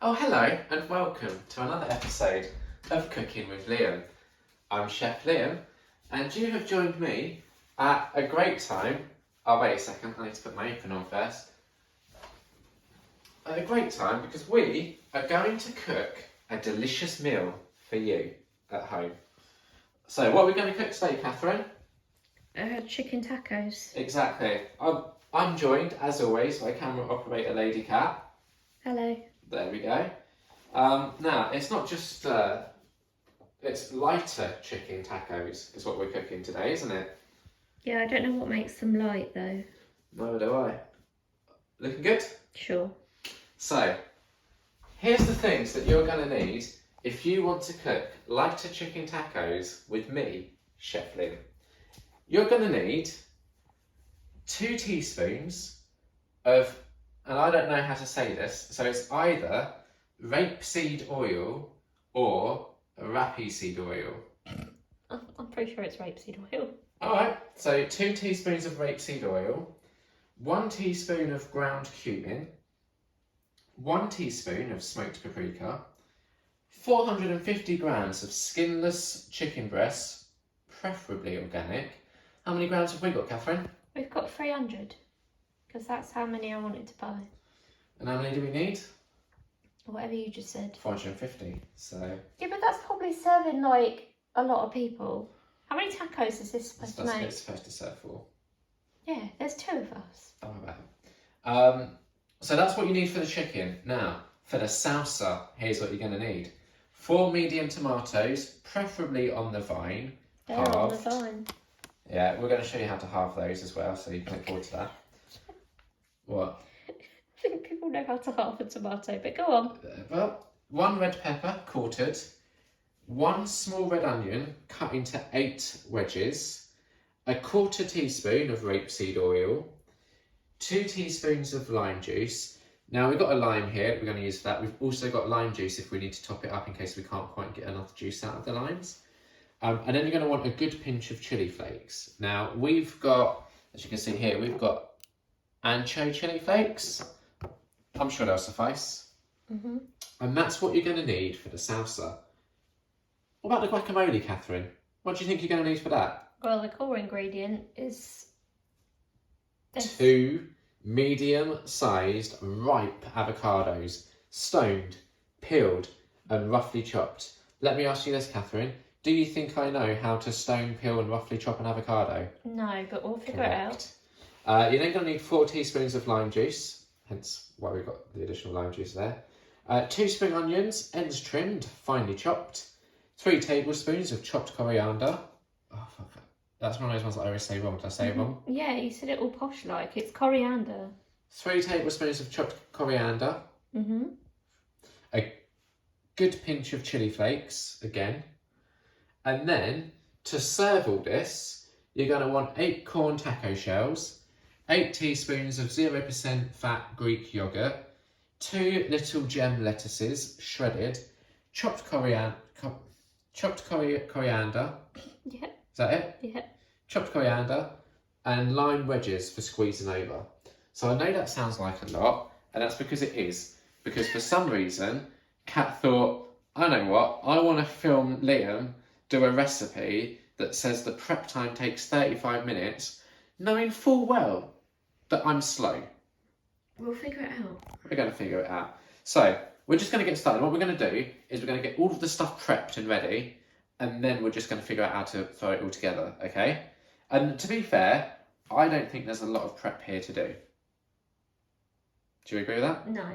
Oh, hello, and welcome to another episode of Cooking with Liam. I'm Chef Liam, and you have joined me at a great time. Oh, wait a second, I need to put my apron on first. At a great time because we are going to cook a delicious meal for you at home. So, what are we going to cook today, Catherine? Chicken tacos. Exactly. I'm joined, as always, by camera operator Lady Cat. Hello. There we go. Now, it's not just, it's lighter chicken tacos is what we're cooking today, isn't it? Yeah, I don't know what makes them light though. Neither do I. Looking good? Sure. So, here's the things that you're going to need if you want to cook lighter chicken tacos with me, Chef Liam. You're going to need 2 teaspoons of, and I don't know how to say this, so it's either rapeseed oil or rapeseed oil. I'm pretty sure it's rapeseed oil. Alright, so 2 teaspoons of rapeseed oil, 1 teaspoon of ground cumin, 1 teaspoon of smoked paprika, 450 grams of skinless chicken breasts, preferably organic. How many grams have we got, Catherine? We've got 300, because that's how many I wanted to buy. And how many do we need? Whatever you just said. 450, so... Yeah, but that's probably serving like a lot of people. How many tacos is this supposed to That's what make? it's supposed to serve for. Yeah, there's 2 of us. Oh, wow. So that's what you need for the chicken. Now, for the salsa, here's what you're going to need. 4 medium tomatoes, preferably on the vine. They're on the halved. vine. Yeah, we're going to show you how to halve those as well, so you can look forward to that. What? I think people know how to halve a tomato, but go on. Well, 1 red pepper, quartered. 1 small red onion, cut into 8 wedges. 1/4 teaspoon of rapeseed oil. 2 teaspoons of lime juice. Now, we've got a lime here we're going to use for that. We've also got lime juice if we need to top it up in case we can't quite get enough juice out of the limes. And then you're going to want a good pinch of chilli flakes. Now, we've got, as you can see here, we've got ancho chilli flakes. I'm sure they'll suffice. Mm-hmm. And that's what you're going to need for the salsa. What about the guacamole, Catherine? What do you think you're going to need for that? Well, the core ingredient is this. 2 medium-sized ripe avocados, stoned, peeled, and roughly chopped. Let me ask you this, Catherine. Do you think I know how to stone, peel, and roughly chop an avocado? No, but we'll figure it out. You're then going to need 4 teaspoons of lime juice, hence why we've got the additional lime juice there. 2 spring onions, ends trimmed, finely chopped. 3 tablespoons of chopped coriander. Oh, fuck. That's one of those ones that I always say wrong. Did I say it wrong? Yeah, you said it all posh like. It's coriander. 3 tablespoons of chopped coriander. Mm-hmm. A good pinch of chili flakes, again. And then, to serve all this, you're going to want 8 corn taco shells, 8 teaspoons of 0% fat Greek yogurt, 2 little gem lettuces, shredded, chopped coriander. Yeah. Is that it? Yeah. Chopped coriander and lime wedges for squeezing over. So I know that sounds like a lot, and that's because it is. Because for some reason, Kat thought, I know what, I want to film Liam do a recipe that says the prep time takes 35 minutes, knowing full well that I'm slow. We'll figure it out. We're going to figure it out. So, we're just going to get started. What we're going to do is we're going to get all of the stuff prepped and ready, and then we're just going to figure out how to throw it all together, okay? And to be fair, I don't think there's a lot of prep here to do. Do you agree with that? No.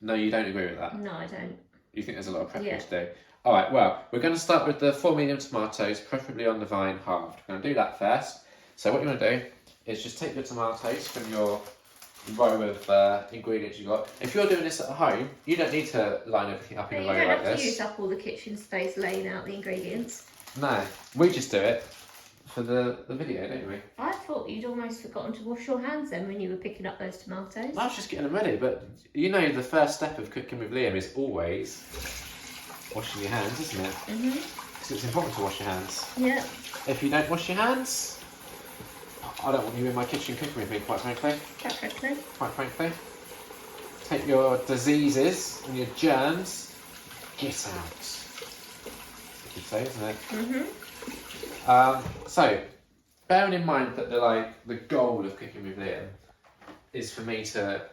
No, you don't agree with that? No, I don't. You think there's a lot of prep Yeah. here to do? All right, well, we're going to start with the 4 medium tomatoes, preferably on the vine, halved. We're going to do that first. So what you want to do is just take your tomatoes from your row of ingredients you got. If you're doing this at home, you don't need to line everything up in a You row don't like have to this. use up all the kitchen space laying out the ingredients. No, we just do it for the video, don't we? I thought you'd almost forgotten to wash your hands then when you were picking up those tomatoes. I was just getting them ready, but you know the first step of cooking with Liam is always washing your hands, isn't it? Mm-hmm. Because it's important to wash your hands. Yeah. If you don't wash your hands, I don't want you in my kitchen cooking with me, quite frankly. Quite frankly. Quite frankly. take your diseases and your germs, get out. You could say, isn't it? So, bearing in mind that the goal of cooking with Liam is for me to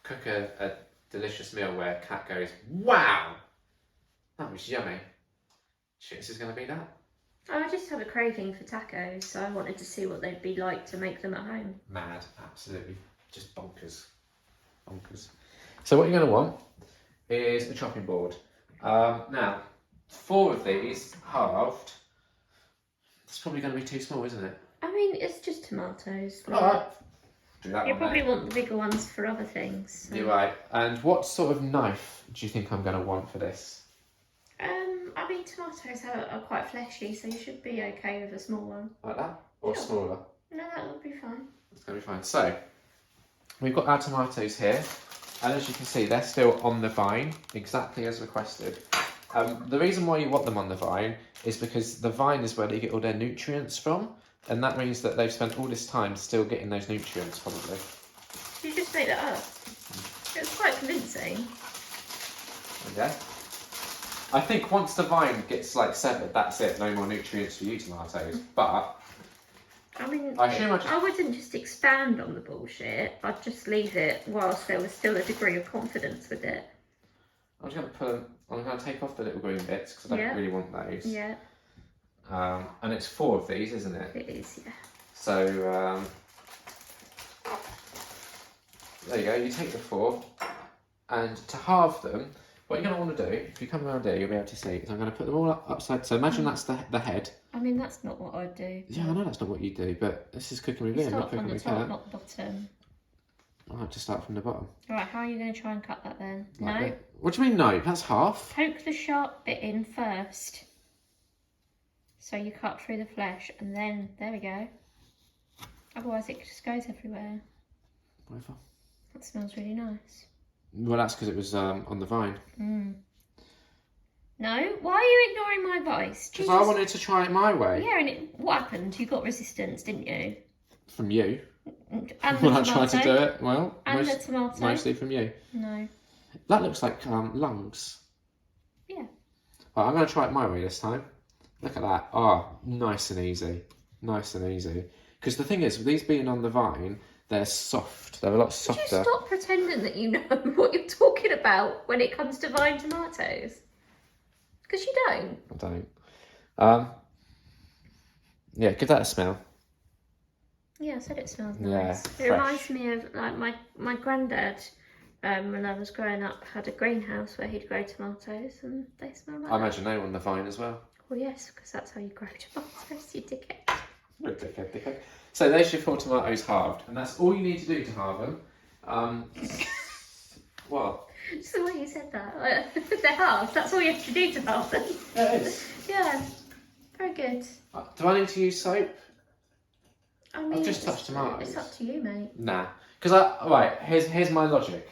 cook a delicious meal where Kat goes, wow, that was yummy. Shit, this is going to be that. I just have a craving for tacos, so I wanted to see what they'd be like to make them at home. Mad, absolutely, just bonkers. So what you're going to want is a chopping board. Now, 4 of these halved. It's probably going to be too small, isn't it? I mean, it's just tomatoes. All right. Do that You one, probably mate. want the bigger ones for other things. So. You're right. And what sort of knife do you think I'm going to want for this? I mean, tomatoes are quite fleshy, so you should be okay with a small one. Like that? Or Sure. smaller? No, that will be fine. It's going to be fine. So, we've got our tomatoes here. And as you can see, they're still on the vine, exactly as requested. The reason why you want them on the vine is because the vine is where they get all their nutrients from. And that means that they've spent all this time still getting those nutrients, probably. Did you just make that up? It was quite convincing. Okay. I think once the vine gets severed, that's it. No more nutrients for you tomatoes. But I mean, I wouldn't just expand on the bullshit. I'd just leave it whilst there was still a degree of confidence with it. I'm just going to take off the little green bits because I don't really want those. Yeah. And it's 4 of these, isn't it? It is, yeah. So there you go. You take the 4, and to halve them, what you're going to want to do, if you come around here, you'll be able to see. Is I'm going to put them all upside. So imagine that's the head. I mean, that's not what I'd do. Yeah, I know that's not what you do, but this is cooking with You Liam, not start cooking from the with top, Kat. not the bottom. I like to start from the bottom. Right, how are you going to try and cut that then? Like No. that. What do you mean no? That's half. Poke the sharp bit in first. So you cut through the flesh, and then, there we go. Otherwise it just goes everywhere. Whatever. That smells really nice. Well, that's because it was on the vine. No, why are you ignoring my advice? Because I wanted to try it my way. Yeah, and what happened? You got resistance, didn't you? From you. And When I tried to do it, well, And the tomato. mostly from you. No. That looks like lungs. Yeah. Right, I'm going to try it my way this time. Look at that. Oh, nice and easy. Nice and easy. Because the thing is, with these being on the vine, they're soft. They're a lot Could softer. you stop pretending that you know what you're talking about when it comes to vine tomatoes? Because you don't. I don't. Yeah, give that a smell. Yeah, I said it smells Yeah, nice. It fresh. reminds me of my granddad. When I was growing up, had a greenhouse where he'd grow tomatoes, and they smell like I imagine they were on the vine as well. Well, yes, because that's how you grow tomatoes, you dickhead. Dickhead. So there's your 4 tomatoes halved, and that's all you need to do to halve them. What? Just the way you said that. They're halved. That's all you have to do to halve them. Yeah, it is. Yeah, very good. Do I need to use soap? I mean, just touched tomatoes. It's up to you, mate. Nah. Because here's my logic.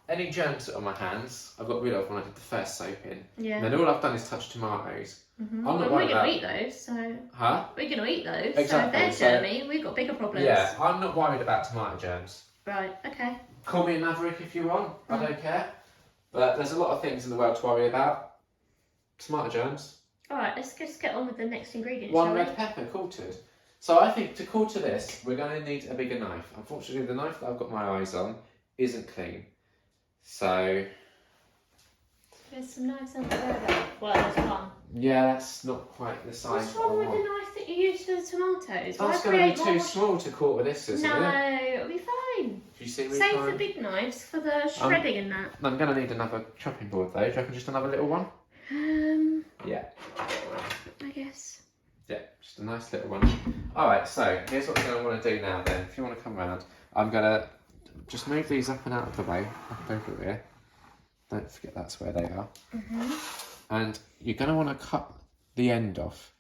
Any germs that are on my hands, I've got rid of when I did the first soap in. Yeah. And then all I've done is touch tomatoes. I'm not Well, worried we're about... going to eat those, so... Huh? We're going to eat those, Exactly, so if they're germy, we've got bigger problems. Yeah, I'm not worried about tomato germs. Right, okay. Call me a maverick if you want, I don't care. But there's a lot of things in the world to worry about. Tomato germs. Alright, let's just get on with the next ingredient, 1 shall we? red pepper quartered. So I think to quarter this, we're going to need a bigger knife. Unfortunately, the knife that I've got my eyes on isn't clean. So... There's some knives under there. Well, there's one. yeah, that's not quite the size What's wrong I with the want. knife that you used for the tomatoes? That's going to be too small to quarter this, isn't No, it? it'll be fine. Do you see me Save trying? the big knives for the shredding and that. I'm going to need another chopping board though. Do you reckon just another little one? Yeah. I guess. Yeah, just a nice little one. Alright, so here's what we're going to want to do now then. If you want to come around, I'm going to just move these up and out of the way. Up over here. Don't forget that's where they are. And you're going to want to cut the end off.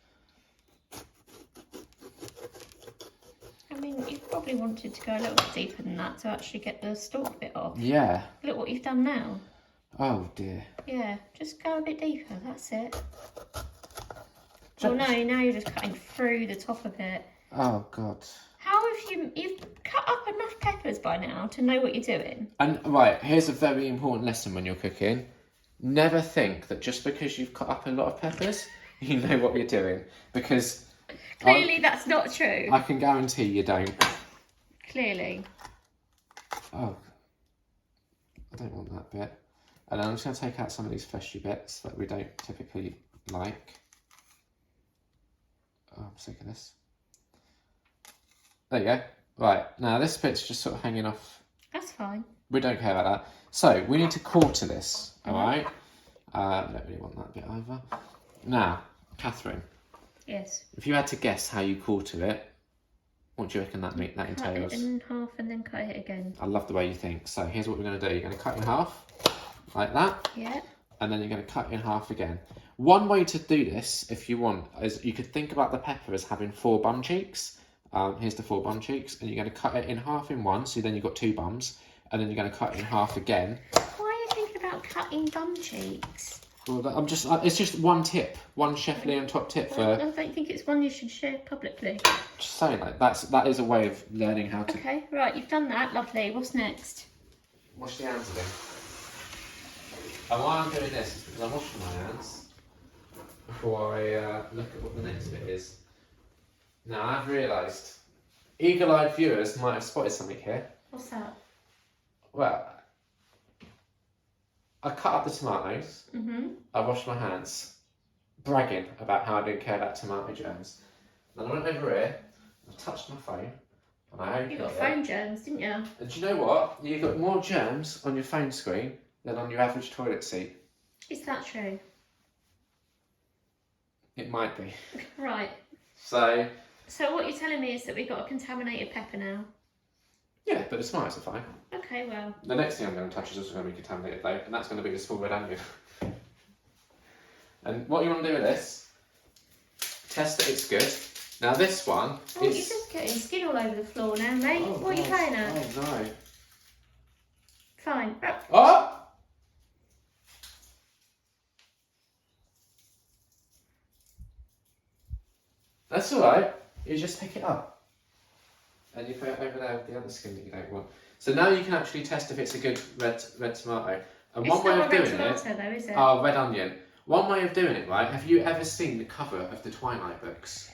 I mean, you probably wanted to go a little bit deeper than that to actually get the stalk bit off. Yeah. Look what you've done now. Oh dear. Yeah, just go a bit deeper, that's it. Oh no, now you're just cutting through the top of it. Oh god. How have you've cut up enough peppers by now to know what you're doing. And right, here's a very important lesson when you're cooking. Never think that just because you've cut up a lot of peppers, you know what you're doing. Because Clearly, that's not true. I can guarantee you don't. Clearly. Oh, I don't want that bit. And I'm just going to take out some of these fleshy bits that we don't typically like. Oh, I'm sick of this. There you go. Right, now this bit's just sort of hanging off. That's fine. We don't care about that. So, we need to quarter this, alright? Don't really want that bit either. Now, Catherine, Yes. if you had to guess how you quarter it, what do you reckon that Cut entails? it in half and then cut it again. I love the way you think. So, here's what we're going to do. You're going to cut in half, like that. Yeah. And then you're going to cut in half again. One way to do this, if you want, is you could think about the pepper as having 4 bum cheeks. Here's the 4 bum cheeks, and you're going to cut it in half in one, so then you've got 2 bums, and then you're going to cut it in half again. Why are you thinking about cutting bum cheeks? Well, I'm just, it's just one tip, one Chef Leon top tip I for don't think it's one you should share publicly. just saying, like that is a way of learning how to. Okay, right, you've done that. Lovely. What's next? Wash the hands again. And why I'm doing this is because I'm washing my hands before I look at what the next bit is. Now, I've realised eagle-eyed viewers might have spotted something here. What's that? Well, I cut up the tomatoes, Mm-hmm. I washed my hands, bragging about how I didn't care about tomato germs. Then I went over here, I touched my phone, and I opened You got it. phone germs, didn't you? And do you know what? You've got more germs on your phone screen than on your average toilet seat. Is that true? It might be. Right. So, So what you're telling me is that we've got a contaminated pepper now. yeah, but the tomatoes are fine. Okay, well. The next thing I'm going to touch is also going to be contaminated though, and that's going to be the small red onion. And what you want to do with this, test that it's good. Now this one Oh, you're is... just getting skin all over the floor now, mate. Oh, what are you God. playing at? Oh no. Fine. Oh, Oh! That's alright. You just pick it up. And you put it over there with the other skin that you don't want. So now you can actually test if it's a good red tomato. And it's one way not of a red doing it... tomato though, is it? Oh, red onion. One way of doing it, right? Have you ever seen the cover of the Twilight books?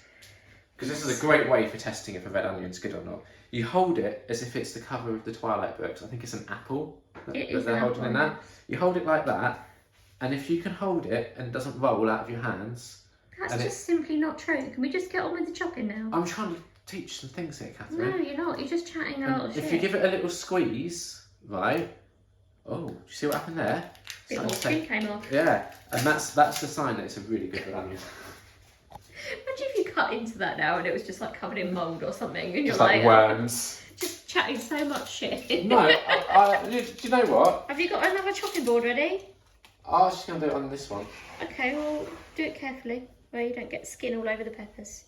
Because this is a great way for testing if a red onion's good or not. You hold it as if it's the cover of the Twilight books. I think it's an apple that they're holding in that. You hold it like that, and if you can hold it and it doesn't roll out of your hands... That's and just simply not true. Can we just get on with the chopping now? I'm trying to teach some things here, No, Catherine. you're not. You're just chatting a lot of shit. If you give it a little squeeze, right? Oh, do you see what happened there? bit more Starting to skin came off. Yeah, and that's the sign that it's a really good red onion. Imagine if you cut into that now and it was just like covered in mould or something, and you're Just like worms. just chatting so much shit. No, do you know what? Have you got another chopping board ready? I was just going to do it on this one. Okay, well, do it carefully where you don't get skin all over the peppers.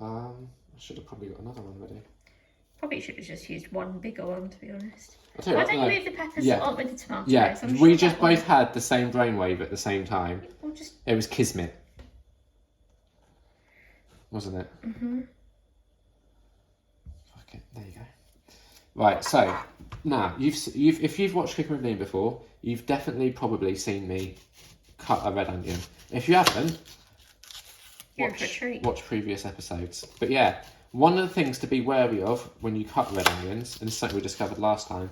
I should have probably got another one ready. Probably should have just used one bigger one, to be honest. I'll tell you Why what, don't no. you move the peppers Yeah. on with the tomatoes? Yeah, I'm we sure just that one- both had the same brainwave at the same time. We'll just... It was kismet, wasn't it? Mhm. Fuck it, there you go. Right, so now if you've watched Cooking with Liam before, you've definitely probably seen me cut a red onion. If you haven't, You're in for a treat. watch previous episodes. But yeah, one of the things to be wary of when you cut red onions, and this is something we discovered last time,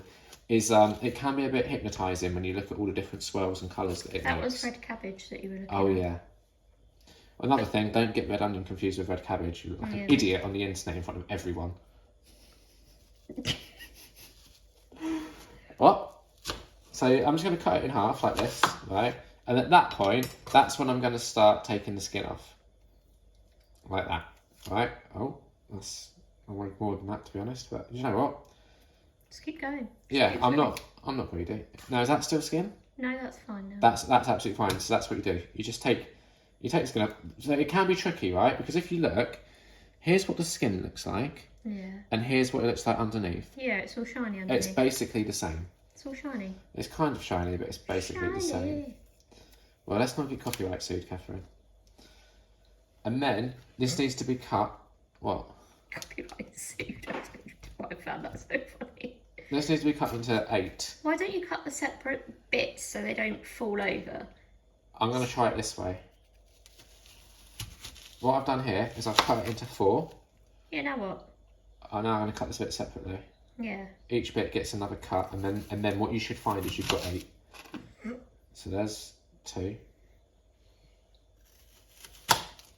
is it can be a bit hypnotising when you look at all the different swirls and colours that it That makes. was red cabbage that you were looking Oh at. yeah. Another thing, don't get red onion confused with red cabbage. You look like Yeah. an idiot on the internet in front of everyone. What? So I'm just going to cut it in half like this, right? And at that point, that's when I'm going to start taking the skin off. Like that, right? Oh, I wanted more than that, to be honest, but you know what? Just keep going. Yeah, keep I'm going. not greedy. Now, is that still skin? No, that's fine now. That's absolutely fine. So that's what you do. You take the skin off. So it can be tricky, right? Because if you look, here's what the skin looks like, Yeah. and here's what it looks like underneath. Yeah, it's all shiny underneath. It's basically the same. It's all shiny. It's kind of shiny, but it's basically the same. Shiny. Well, let's not get copyright sued, Catherine. And then this needs to be cut What? Copyright sued. I found that so funny. This needs to be cut into 8. Why don't you cut the separate bits so they don't fall over? I'm going to try it this way. What I've done here is I've cut it into 4. Yeah, now what? I'm now going to cut this bit separately. Yeah. Each bit gets another cut, and then what you should find is you've got 8. So there's 2.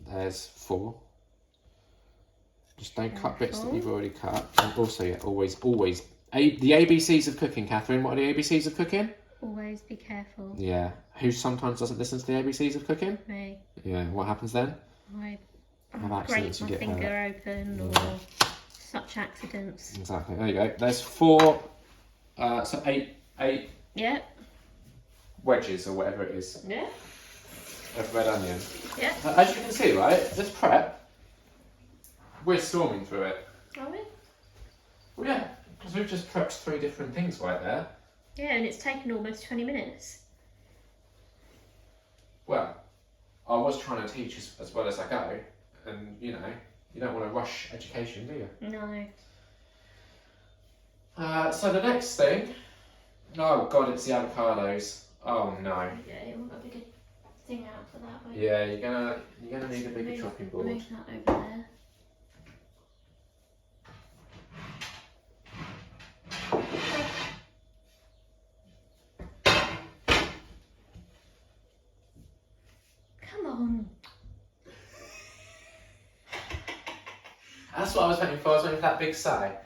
There's 4. Just don't cut bits that you've already cut. And also, yeah, always. The ABCs of cooking, Catherine. What are the ABCs of cooking? Always be careful. Yeah. Who sometimes doesn't listen to the ABCs of cooking? Me. Yeah. What happens then? I Have accidents, scrape you my get finger hurt. open or such accidents. Exactly. There you go. There's 4. So 8 Yeah. wedges or whatever it is Yeah. of red onion. Yeah. As you can see, right, this prep, we're storming through it. Are we? Well, yeah, because we've just prepped 3 different things right there. Yeah, and it's taken almost 20 minutes. Well, I was trying to teach as well as I go, and you know, you don't want to rush education, do you? No. So the next thing, oh god, it's the avocados. Oh no. Yeah, you want a bigger thing out for that one. Yeah, you're gonna need a bigger chopping board. Move that over there. Come on. That's what I was waiting for. I was waiting for that big sigh.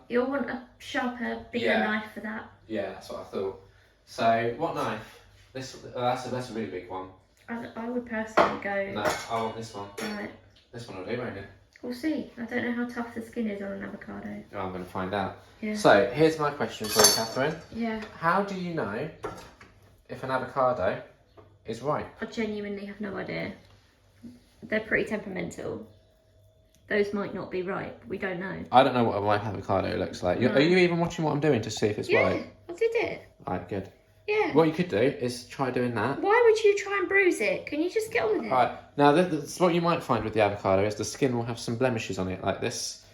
You'll want a sharper, bigger Yeah. knife for that. Yeah, that's what I thought. So, what knife? This that's a really big one. I would personally go. No, I want this one. Right. This one will do, won't it? We'll see. I don't know how tough the skin is on an avocado. Oh, I'm going to find out. Yeah. So, here's my question for you, Catherine. Yeah. How do you know if an avocado is ripe? I genuinely have no idea. They're pretty temperamental. Those might not be ripe. We don't know. I don't know what a ripe avocado looks like. No. Are you even watching what I'm doing to see if it's Yeah, ripe? I did it. Alright, good. Yeah. What you could do is try doing that. Why would you try and bruise it? Can you just get on with it? Alright, now that's what you might find with the avocado is the skin will have some blemishes on it like this.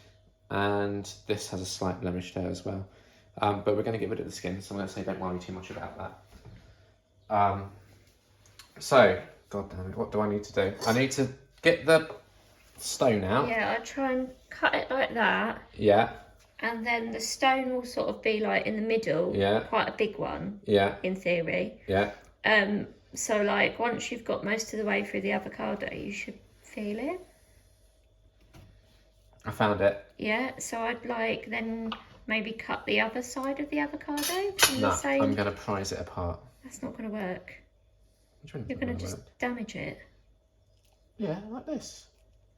And this has a slight blemish there as well. But we're going to get rid of the skin, so I'm going to say don't worry too much about that. So, god damn it, what do I need to do? I need to get the stone out. Yeah, I try and cut it like that. Yeah, And then the stone will sort of be like in the middle. Yeah. Quite a big one, yeah, in theory. yeah. So like once you've got most of the way through the avocado, you should feel it. I found it. Yeah, so I'd like then maybe cut the other side of the avocado from No, the same. I'm going to prise it apart. That's not going to work. Which one's You're not going to gonna just work? damage it. Yeah, like this.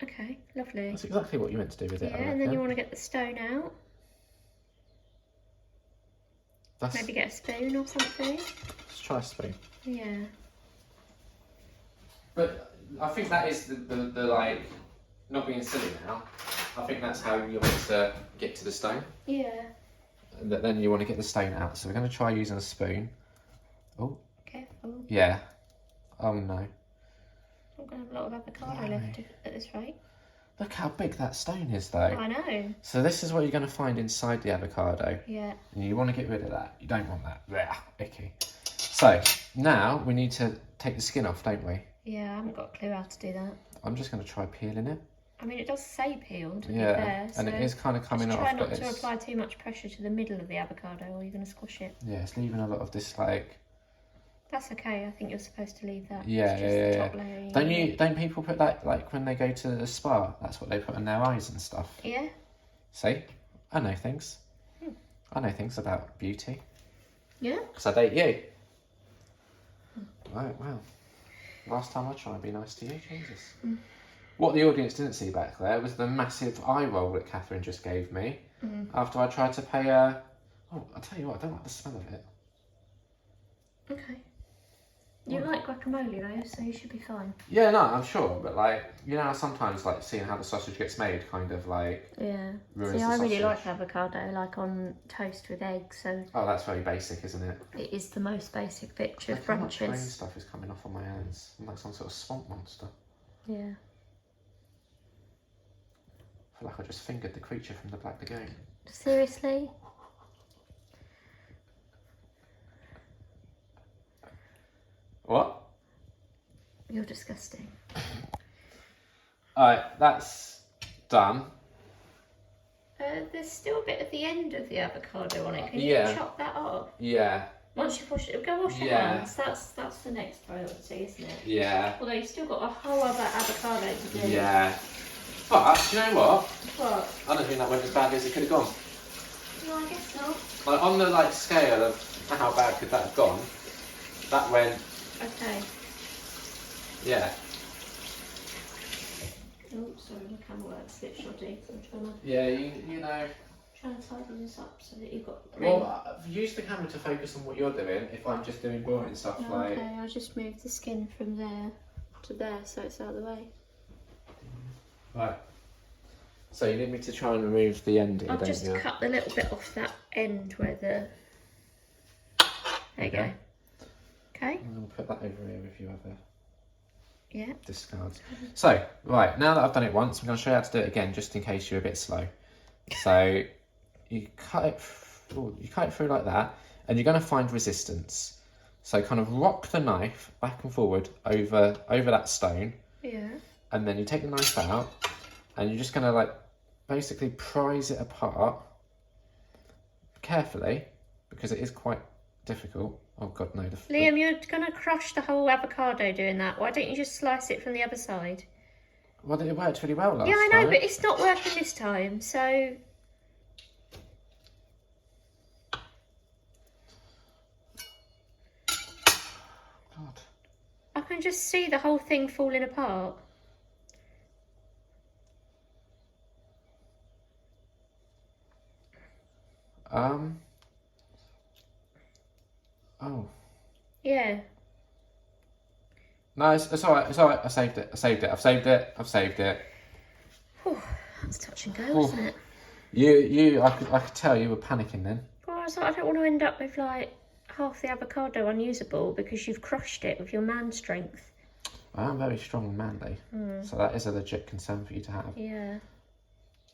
Okay, lovely. That's exactly what you meant to do with it. Yeah, I and then you reckon. want to get the stone out. That's, Maybe get a spoon or something. let's try a spoon. Yeah. But I think that is the like, not being silly now. I think that's how you want to get to the stone. Yeah. And then you want to get the stone out. So we're going to try using a spoon. Oh, Careful. yeah. Oh no. I'm going to have a lot of avocado Blimey. left at this rate. Look how big that stone is though. I know. So this is what you're going to find inside the avocado. Yeah. And you want to get rid of that. You don't want that. Blech, icky. So now we need to take the skin off, don't we? Yeah, I haven't got a clue how to do that. I'm just going to try peeling it. I mean, it does say peeled, to Yeah, be fair. and it so is kind of coming just off. try not but to it's, apply too much pressure to the middle of the avocado or you're going to squash it. yeah, it's leaving a lot of this like. That's okay. I think you're supposed to leave that. Yeah, It's just yeah, the yeah. top layer. Don't people put that like when they go to the spa? That's what they put in their eyes and stuff. Yeah. See, I know things. I know things about beauty Yeah. because I date you. Right, well, last time I tried to be nice to you, Jesus. What the audience didn't see back there was the massive eye roll that Catherine just gave me after I tried to pay her. Oh, I'll tell you what, I don't like the smell of it. Okay. You like guacamole though, so you should be fine. Yeah, no, I'm sure, but like, you know, how sometimes like seeing how the sausage gets made kind of like. Yeah. Ruins See, the I really sausage. like avocado, like on toast with eggs, so Oh, that's very basic, isn't it? it is the most basic picture of Look how much green brunches. stuff is coming off on my hands. I'm like some sort of swamp monster. Yeah. I feel like I just fingered the creature from the Black Lagoon. Seriously? What? You're disgusting. Alright, that's done. There's still a bit at the end of the avocado on it. Can you Yeah. chop that off? Yeah. Once you wash it, go wash your Yeah. hands. That's the next priority, isn't it? Yeah. Although you've still got a whole other avocado to do. Yeah. But, do you know what? What? I don't think that went as badly as it could have gone. No, I guess not. Like, on the like scale of how bad could that have gone, that went, Okay. yeah. Oh, sorry, my camera work slipped shoddy. So I'm trying to Yeah, you know. tidy this up so that you've got. Well, use the camera to focus on what you're doing. If I'm just doing boring stuff like. Okay, I just moved the skin from there to there so it's out of the way. Right. So you need me to try and remove the ending, I'll don't just you? cut the little bit off that end where the. There you go. Okay. I'm going to put that over here if you have a Yeah. discards. So, right, now that I've done it once, I'm going to show you how to do it again, just in case you're a bit slow. So, you cut it through like that, and you're going to find resistance. So, kind of rock the knife back and forward over that stone, Yeah. and then you take the knife out, and you're just going to like basically prise it apart carefully, because it is quite difficult. Oh God, no. Liam, you're gonna crush the whole avocado doing that. Why don't you just slice it from the other side? Well, it worked really well last Yeah, I know, time. but it's not working this time. So God. I can just see the whole thing falling apart. Oh. Yeah. No, it's alright, it's alright. I saved it. I've saved it. Whew, that's touch and go, Oh. isn't it? I could tell you were panicking then. Well, I was like, I don't want to end up with like half the avocado unusable because you've crushed it with your man strength. I am very strong and manly, so that is a legit concern for you to have. Yeah.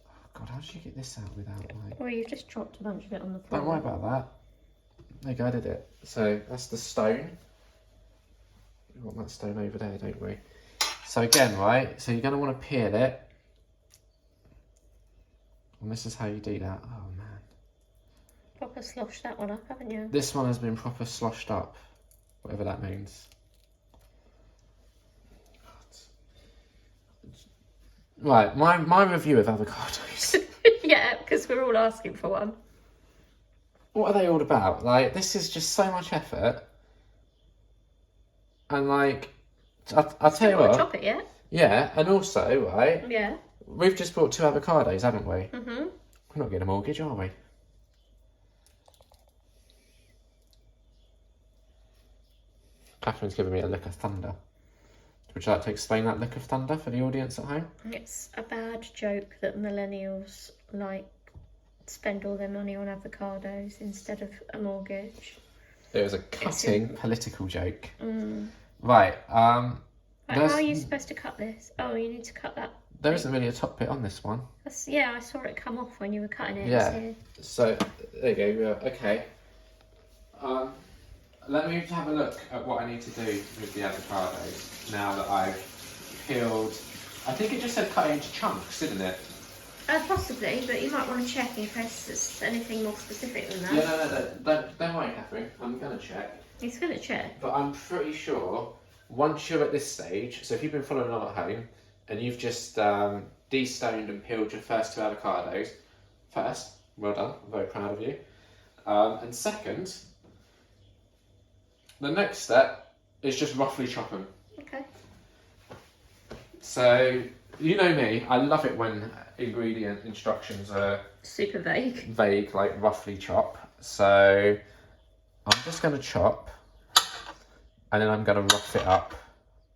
Oh God, how did you get this out without like... Well, you've just dropped a bunch of it on the floor. Don't worry about that. There you go, I did it. So that's the stone. We want that stone over there, don't we? So again, right, so you're going to want to peel it. And this is how you do that. Oh man. Proper sloshed that one up, haven't you? This one has been proper sloshed up, whatever that means. Right, my review of avocados. Yeah, because we're all asking for one. What are they all about? Like, this is just so much effort. And like, I'll tell you what. Chop it yet? Yeah, and also, right, Yeah. we've just bought 2 avocados, haven't we? Mhm. We're not getting a mortgage, are we? Catherine's giving me a look of thunder. Would you like to explain that look of thunder for the audience at home? It's a bad joke that millennials like spend all their money on avocados instead of a mortgage. It was a cutting political joke. Mm. Right, Right, how are you supposed to cut this? Oh, you need to cut that. there isn't really a top bit on this one. Yeah, I saw it come off when you were cutting it. Yeah. So. So, there you go, yeah, okay. Let me have a look at what I need to do with the avocados now that I've peeled. I think it just said cut it into chunks, didn't it? Possibly, but you might want to check in case there's anything more specific than that. Yeah, no, don't worry, Catherine. I'm going to check. He's going to check. But I'm pretty sure once you're at this stage, so if you've been following along at home and you've just de-stoned and peeled your first 2 avocados, first, well done, I'm very proud of you. And second, the next step is just roughly chop them. Okay. So, you know me, I love it when ingredient instructions are Super vague. vague, like roughly chop. So, I'm just going to chop, and then I'm going to rough it up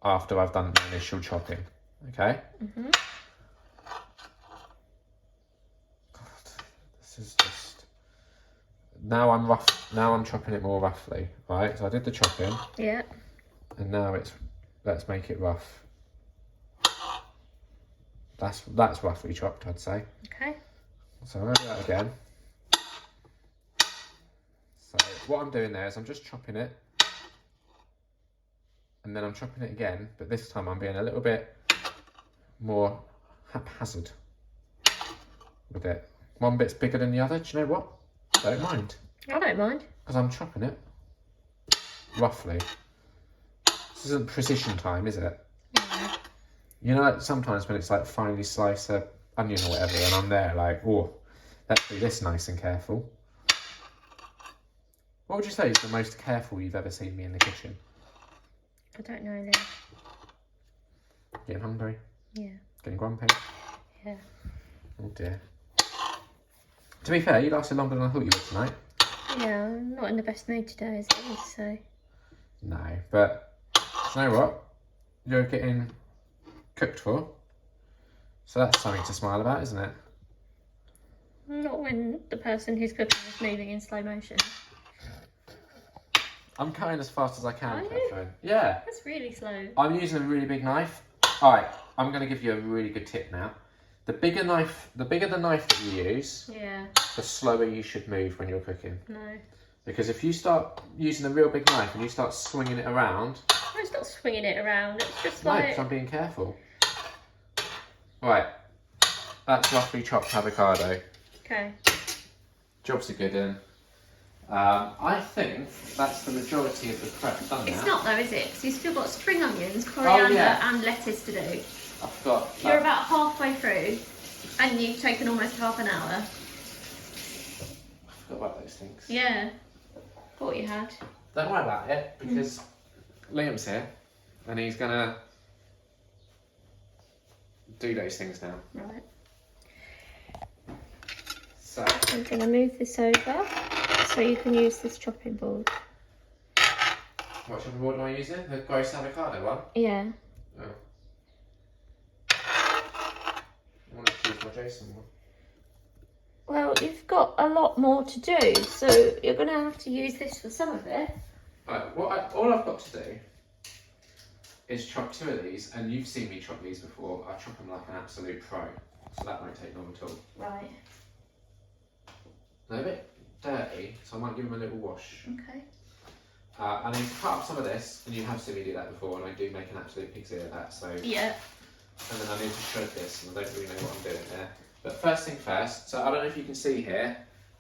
after I've done the initial chopping. Okay? Mhm. God, this is just... Now I'm chopping it more roughly, right? So I did the chopping, Yeah. and now let's make it rough. That's roughly chopped, I'd say. Okay. So I'm going to do that again. So what I'm doing there is I'm just chopping it. And then I'm chopping it again, but this time I'm being a little bit more haphazard with it. One bit's bigger than the other, do you know what? I don't mind. I don't mind. Because I'm chopping it roughly. This isn't precision time, is it? No. You know, like sometimes when it's like finely slice a onion or whatever, and I'm there like, oh, let's do this nice and careful. What would you say is the most careful you've ever seen me in the kitchen? I don't know then. Getting hungry? Yeah. Getting grumpy? Yeah. Oh dear. To be fair, you lasted longer than I thought you would tonight. Yeah, I'm not in the best mood today as it is, so. No, but you know what? You're getting cooked for. So that's something to smile about, isn't it? Not when the person who's cooking is moving in slow motion. I'm cutting as fast as I can, Are you? Catherine. Yeah. That's really slow. I'm using a really big knife. Alright, I'm going to give you a really good tip now. The bigger the knife that you use, Yeah. the slower you should move when you're cooking. No. Because if you start using a real big knife and you start swinging it around... No, it's not swinging it around. It's just No, like... because I'm being careful. Right. That's roughly chopped avocado. Okay. Job's a good one. I think that's the majority of the prep done now. It's not though, is it? Because you've still got spring onions, coriander and lettuce to do. I forgot. You're about halfway through and you've taken almost half an hour. I forgot about those things. Yeah. Thought you had. Don't worry about it because Liam's here and he's going to do those things now. Right. So, I'm going to move this over so you can use this chopping board. what chopping board am I using? The gross avocado one? Yeah. Oh. I want to choose my Jason one. Well, you've got a lot more to do, so you're going to have to use this for some of it. Right, all I've got to do is chop 2 of these, and you've seen me chop these before. I chop them like an absolute pro, so that won't take long at all. Right. They're a bit dirty, so I might give them a little wash. Okay. And then cut up some of this, and you have seen me do that before, and I do make an absolute pig's ear of that, so... Yeah. And then I need to shred this, and I don't really know what I'm doing there. But first thing first, so I don't know if you can see here,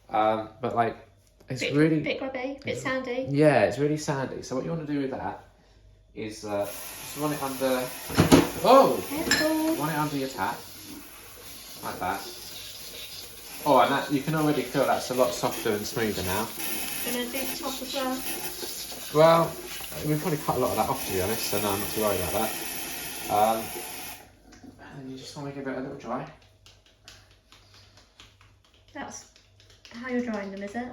but like, it's really... Bit grubby, bit sandy. Yeah, it's really sandy. So what you want to do with that is just run it under... Oh! Careful. Run it under your tap, like that. Oh, and that, you can already feel that's a lot softer and smoother now. Gonna do the top as well. Well, we've probably cut a lot of that off, to be honest, so no, I'm not too worried about that. And then you just want to give it a little dry. That's how you're drying them, is it?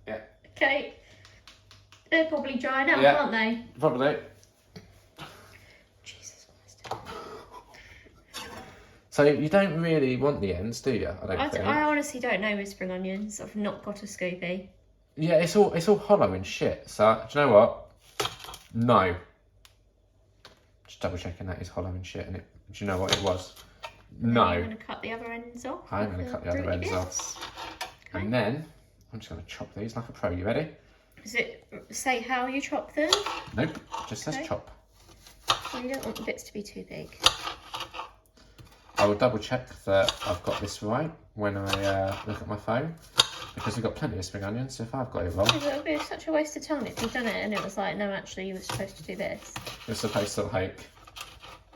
Yeah. Okay. They're probably dry now, Yeah. aren't they? Probably. Jesus Christ. So you don't really want the ends, do you? I don't think. I honestly don't know with spring onions. I've not got a Scooby. Yeah, it's all hollow and shit. So do you know what? No. Just double checking that is hollow and shit. And do you know what it was? No. I'm going to cut the other ends off. I'm going to cut the other ends off. Okay. And then I'm just going to chop these like a pro. You ready? Does it say how you chop them? Nope. Just says Okay. chop. Well, you don't want the bits to be too big. I will double check that I've got this right when I look at my phone, because we've got plenty of spring onions, so if I've got it wrong... It would be such a waste of time if you'd done it and it was like, no, actually you were supposed to do this. You're supposed to like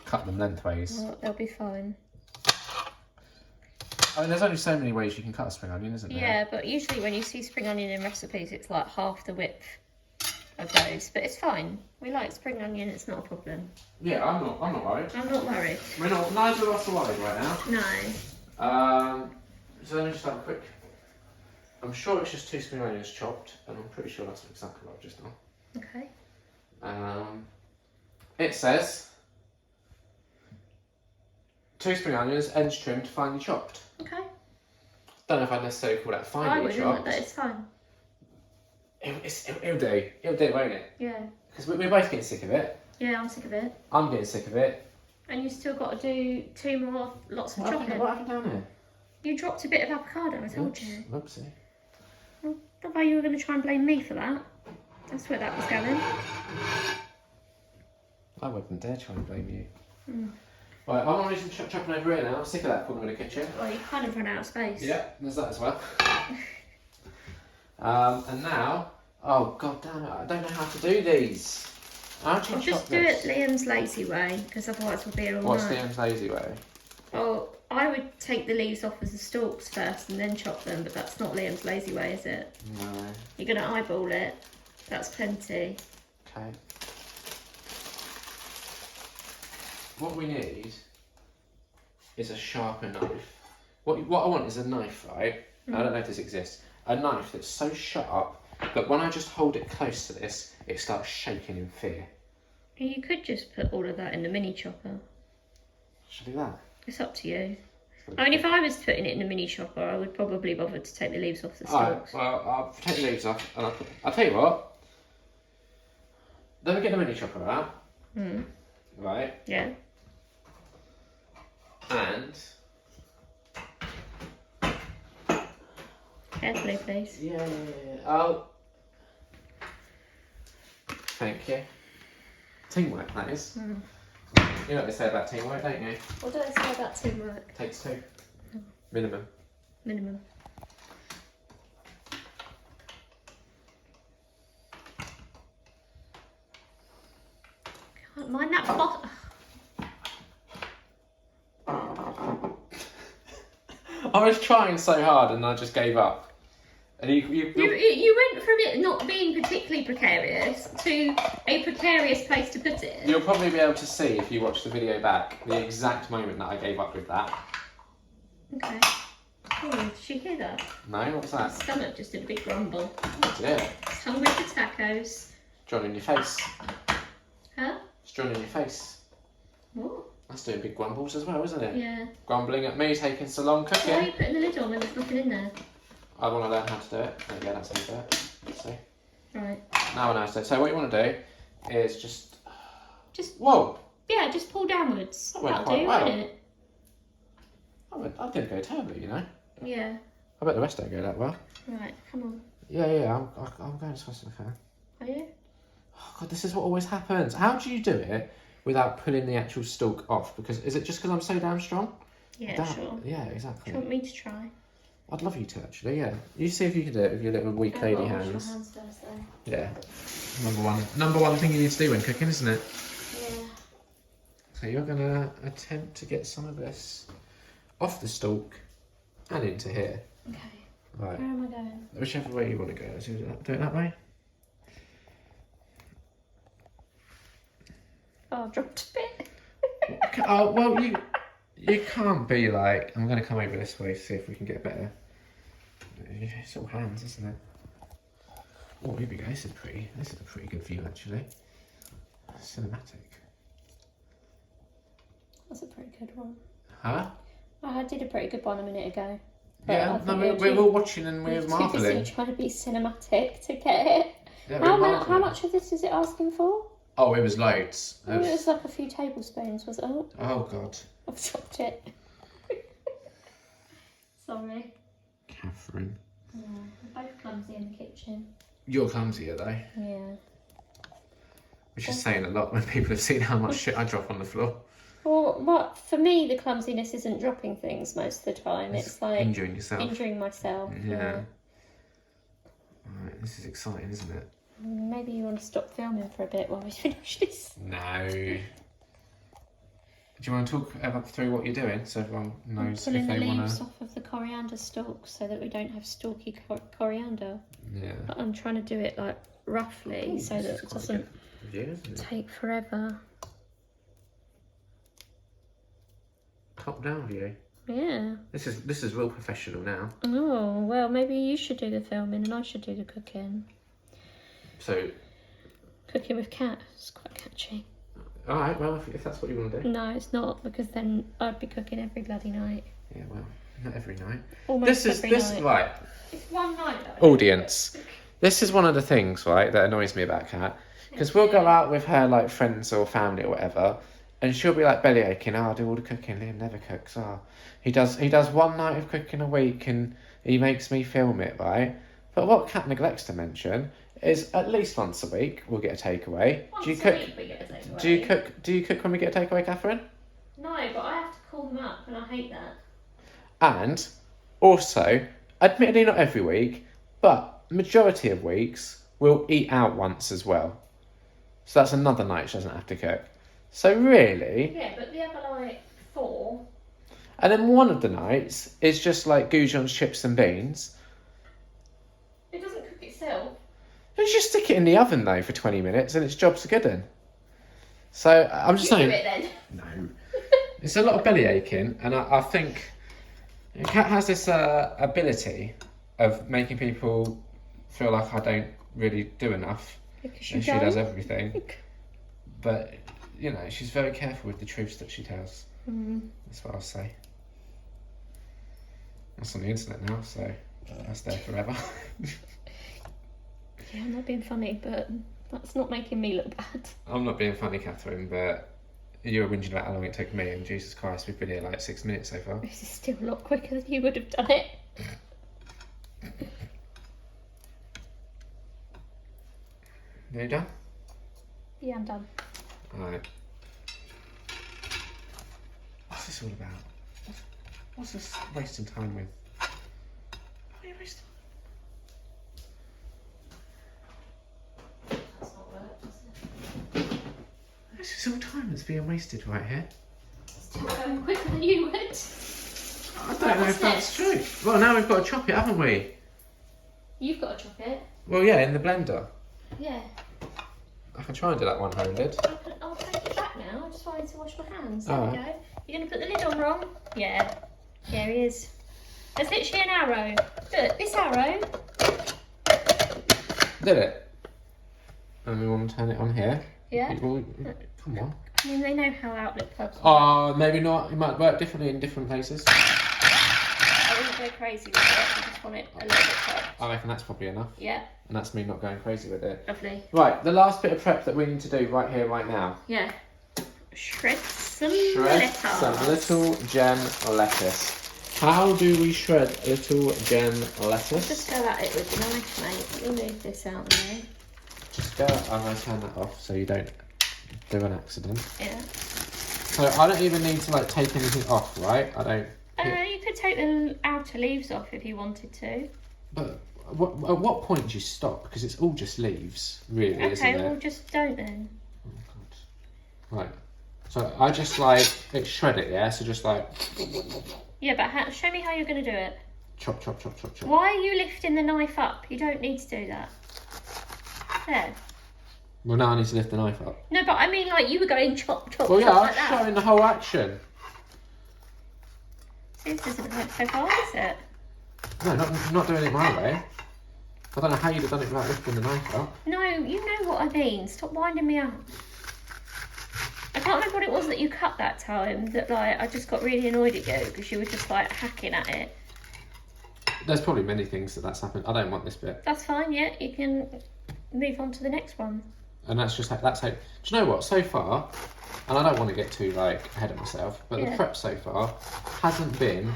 cut them lengthways. Well, they'll be fine. I mean, there's only so many ways you can cut a spring onion, isn't there? Yeah, but usually when you see spring onion in recipes, it's like half the width of those. But it's fine. We like spring onion, it's not a problem. Yeah, I'm not worried. I'm not worried. We're not, neither of us are worried right now. No. So let me just have a quick... I'm sure it's just 2 spring onions chopped, and I'm pretty sure that's exactly what I've just done. Okay. It says 2 spring onions, ends trimmed, finely chopped. Okay. Don't know if I'd necessarily call that I finely wouldn't, chopped. but it's fine. It'll do, won't it? Yeah. Because we're both getting sick of it. Yeah, I'm sick of it. I'm getting sick of it. And you still got to do 2 more lots of chocolate. What happened down here? You dropped a bit of avocado, I told you. Whoopsie. Well, I thought you were going to try and blame me for that. That's where that was going. I wouldn't dare try and blame you. Mm. Right, I'm already chopping over here now. I'm sick of that corner of the kitchen. Well, you kind of run out of space. Yeah, there's that as well. And now, oh god damn it, I don't know how to do these. How do you I'll chop just do this? it Liam's lazy way, because otherwise we'll be here all What's night. Liam's lazy way? Well, I would take the leaves off as the stalks first and then chop them, but that's not Liam's lazy way, is it? No. You're going to eyeball it. That's plenty. Okay. What we need is a sharper knife. What I want is a knife, right? I don't know if this exists. A knife that's so sharp that when I just hold it close to this, it starts shaking in fear. You could just put all of that in the mini chopper. Should I do that? It's up to you. I mean, if I was putting it in the mini chopper, I would probably bother to take the leaves off the Alright, stalks. well, I'll take the leaves off and I'll tell you what. Let me get the mini chopper out. Right. Yeah. And Carefully, please. yeah. Oh. Thank you. Teamwork, that is. You know what they say about teamwork, don't you? What do they say about teamwork? Takes two. Minimum. Minimum. Can't mind that pot. I was trying so hard and I just gave up. And you You went from it not being particularly precarious to a precarious place to put it. you'll probably be able to see if you watch the video back the exact moment that I gave up with that. Okay. Oh, did you hear that? No, what's My that? stomach just did a big rumble. Oh dear. It's hungry for tacos. John in your face. Huh? It's John in your face. What? That's doing big grumbles as well, isn't it? Yeah. Grumbling at me taking so long Why are cooking. you putting the lid on when there's nothing in there? I want to learn how to do it. There you go, that's how you do it. See? Right. Now I know how to do it. So what you want to do is just... Just, Whoa! yeah, just pull downwards. That went That'll quite do, well. won't it? I didn't go terribly, you know. Yeah. I bet the rest don't go that well. Right, come on. Yeah, I'm going as fast as I can. Are you? Oh god, this is what always happens. How do you do it without pulling the actual stalk off? Because is it just because I'm so damn strong? Yeah, sure. Yeah, Do exactly. you want me to try? I'd love you to actually. Yeah, you see if you can do it with your little weak lady I'll wash your hands. hands first, though. Yeah, number one thing you need to do when cooking, isn't it? Yeah. So you're gonna attempt to get some of this off the stalk and into here. Okay. Right. Where am I going? Whichever way you want to go. So do it that way. Oh, I've dropped a bit. Oh well, you can't be like, I'm going to come over this way to see if we can get better. It's all hands, isn't it? Oh, here we go. This is a pretty good view actually. Cinematic. That's a pretty good one. Huh? I did a pretty good one a minute ago. But Yeah, I no, think we're all watching and we're too busy marvelling. trying to be cinematic to get it. Yeah, How, we're how marvelling. much of this is it asking for? Oh, it was loads. It was like a few tablespoons, was it? Oh, Oh god. I've dropped it. Sorry. Catherine. Yeah, we're both clumsy in the kitchen. You're clumsier though. Yeah. Which is saying a lot when people have seen how much shit I drop on the floor. Well, what for me, the clumsiness isn't dropping things most of the time. It's like Injuring yourself. injuring myself. Yeah. Alright, this is exciting, isn't it? Maybe you want to stop filming for a bit while we finish this. No. Do you want to talk through what you're doing so everyone knows Pulling if the they want leaves to? off of the coriander stalks so that we don't have stalky coriander. Yeah. But I'm trying to do it like roughly Ooh, so this that is it quite a doesn't good view, isn't it? take forever. Top down view. Yeah. This is real professional now. Oh, well, maybe you should do the filming and I should do the cooking. So, Cooking with Cat is quite catchy. all right. Well, if that's what you want to do. No, it's not, because then I'd be cooking every bloody night. Yeah. Well, not every night. Almost every night. Right. It's one night though. Audience. This is one of the things, right, that annoys me about Kat. Because we'll go out with her like friends or family or whatever, and she'll be like belly aching. Oh, I do all the cooking. Liam never cooks. Oh, he does one night of cooking a week, and he makes me film it, right? But what Kat neglects to mention is at least once a week we'll get a takeaway. Once Do you a cook? week we get a takeaway. Do you cook when we get a takeaway, Catherine? No, but I have to call them up, and I hate that. And also, admittedly not every week, but majority of weeks we'll eat out once as well. So that's another night she doesn't have to cook. So really, Yeah, but the other like 4. and then one of the nights is just like Goujon's chips and beans. It doesn't cook itself. You just stick it in the oven though for 20 minutes and its job's good then. So I'm just You saying. do it then. No. It's a lot of belly aching, and I think Kat has this ability of making people feel like I don't really do enough, Because and she does everything. But, you know, she's very careful with the truths that she tells. That's what I'll say. That's on the internet now, so that's there forever. Yeah, I'm not being funny, but that's not making me look bad. I'm not being funny, Catherine, but you were whinging about how long it took me, and Jesus Christ, we've been here like 6 minutes so far. This is still a lot quicker than you would have done it. Are you done? Yeah, I'm done. Alright. What's this all about? What's this wasting time with? Why are you wasting? That's not worked, is it? This is all time that's being wasted right here. Still going quicker than you would. I don't know if that's true. Well, now we've got to chop it, haven't we? You've got to chop it. Well, yeah, in the blender. Yeah. I can try and do that one-handed. I'll take it back now. I just wanted to wash my hands. There Oh. we go. You're going to put the lid on wrong? Yeah. There he is. There's literally an arrow. Look, this arrow. Did it? And we want to turn it on here. Yeah. Well, come on. I mean, they know how outlet plugs work. Oh, maybe not. It might work differently in different places. I wouldn't go crazy with it. I just want it a little bit prepped. I reckon that's probably enough. Yeah. And that's me not going crazy with it. Lovely. Right, the last bit of prep that we need to do right here, right now. Yeah. Shred some Shred lettuce. some little gem lettuce. How do we shred little gem lettuce? Just go at it with the knife, mate. Let me move this out of the way. Just go, I'm going to turn that off so you don't do an accident. Yeah. So I don't even need to like take anything off, right? I don't. You could take the outer leaves off if you wanted to. But at what point do you stop? Because it's all just leaves, really, isn't Okay, it? well just don't then. Oh, God. Right. So I just like shred it, yeah. So just like Yeah, but show me how you're going to do it. chop, chop, chop, chop, chop. Why are you lifting the knife up? You don't need to do that. There. Well, now I need to lift the knife up. No, but I mean, like, you were going chop, chop, Well, yeah, chop I'm like that. showing the whole action. See, this isn't like so far, is it? No, not doing it my way. I don't know how you'd have done it without lifting the knife up. No, you know what I mean. Stop winding me up. I can't remember what it was that you cut that time. That like I just got really annoyed at you because you were just like hacking at it. There's probably many things that's happened. I don't want this bit. That's fine. Yeah, you can move on to the next one. And that's just that's how. Do you know what? So far, and I don't want to get too like ahead of myself, but Yeah. the prep so far hasn't been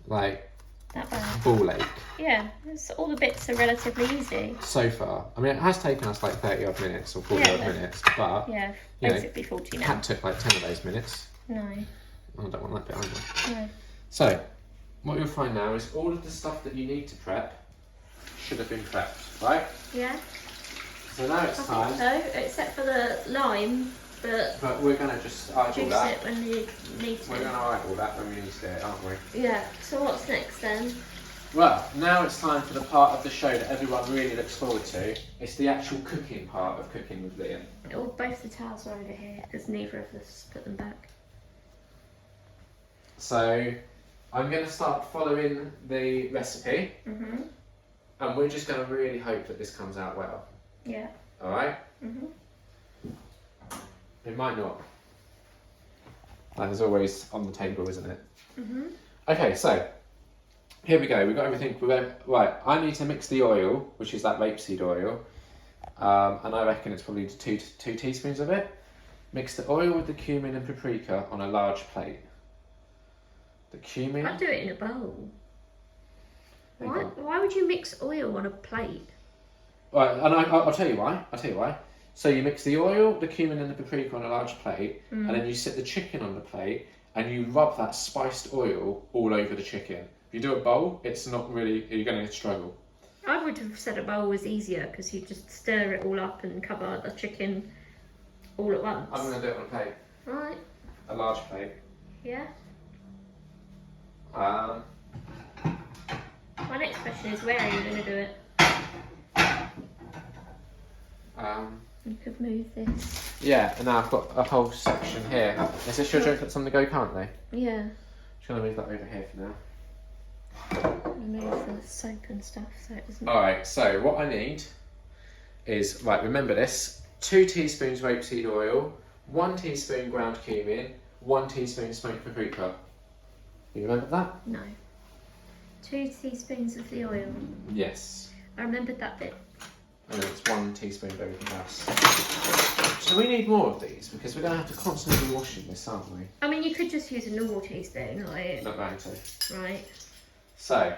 like That bad. ball ache Yeah, all the bits are relatively easy. so far. I mean, it has taken us like 30 odd minutes or 40 odd Yeah. minutes, but Yeah, You know, basically 40 now. Kat took like 10 of those minutes. No, I don't want that bit either. no. So, what you'll find now is all of the stuff that you need to prep should have been prepped, right? Yeah, So now it's I time, think so, except for the lime, but but we're going to just eyeball juice that. it when you need We're going to. to eyeball that when we need to do it, aren't we? Yeah, so what's next then? Well, now it's time for the part of the show that everyone really looks forward to. It's the actual cooking part of Cooking with Liam. Oh, both the towels are over here because neither of us put them back. So, I'm going to start following the recipe, Mhm. and we're just going to really hope that this comes out well. Yeah. Alright? Mhm. It might not. That is always on the table, isn't it? Mhm. Okay, so here we go. We've got everything. Right, I need to mix the oil, which is that rapeseed oil, And I reckon it's probably two teaspoons of it. Mix the oil with the cumin and paprika on a large plate. The cumin. I'd do it in a bowl. There you Why? go. Why would you mix oil on a plate? Right, and I'll tell you why. I'll tell you why. So you mix the oil, the cumin, and the paprika on a large plate, and then you sit the chicken on the plate, and you rub that spiced oil all over the chicken. If you do a bowl, it's not really. You're going to struggle. I would have said a bowl was easier because you just stir it all up and cover the chicken all at once. I'm going to do it on a plate, Right. a large plate. Yeah. Um, My next question is, where are you going to do it? You could move this. Yeah, and now I've got a whole section here. Is this your drink that's on the go currently? Yeah. Just going to move that over here for now. Remove the soap and stuff so it doesn't. Alright, so what I need is, right, remember this, 2 teaspoons rapeseed oil, 1 teaspoon ground cumin, 1 teaspoon smoked paprika. You remember that? No. 2 teaspoons of the oil. Yes. I remembered that bit. And then it's 1 teaspoon of everything else. So we need more of these because we're going to have to constantly be washing this, aren't we? I mean, you could just use a normal teaspoon, like, Not going to. right? So,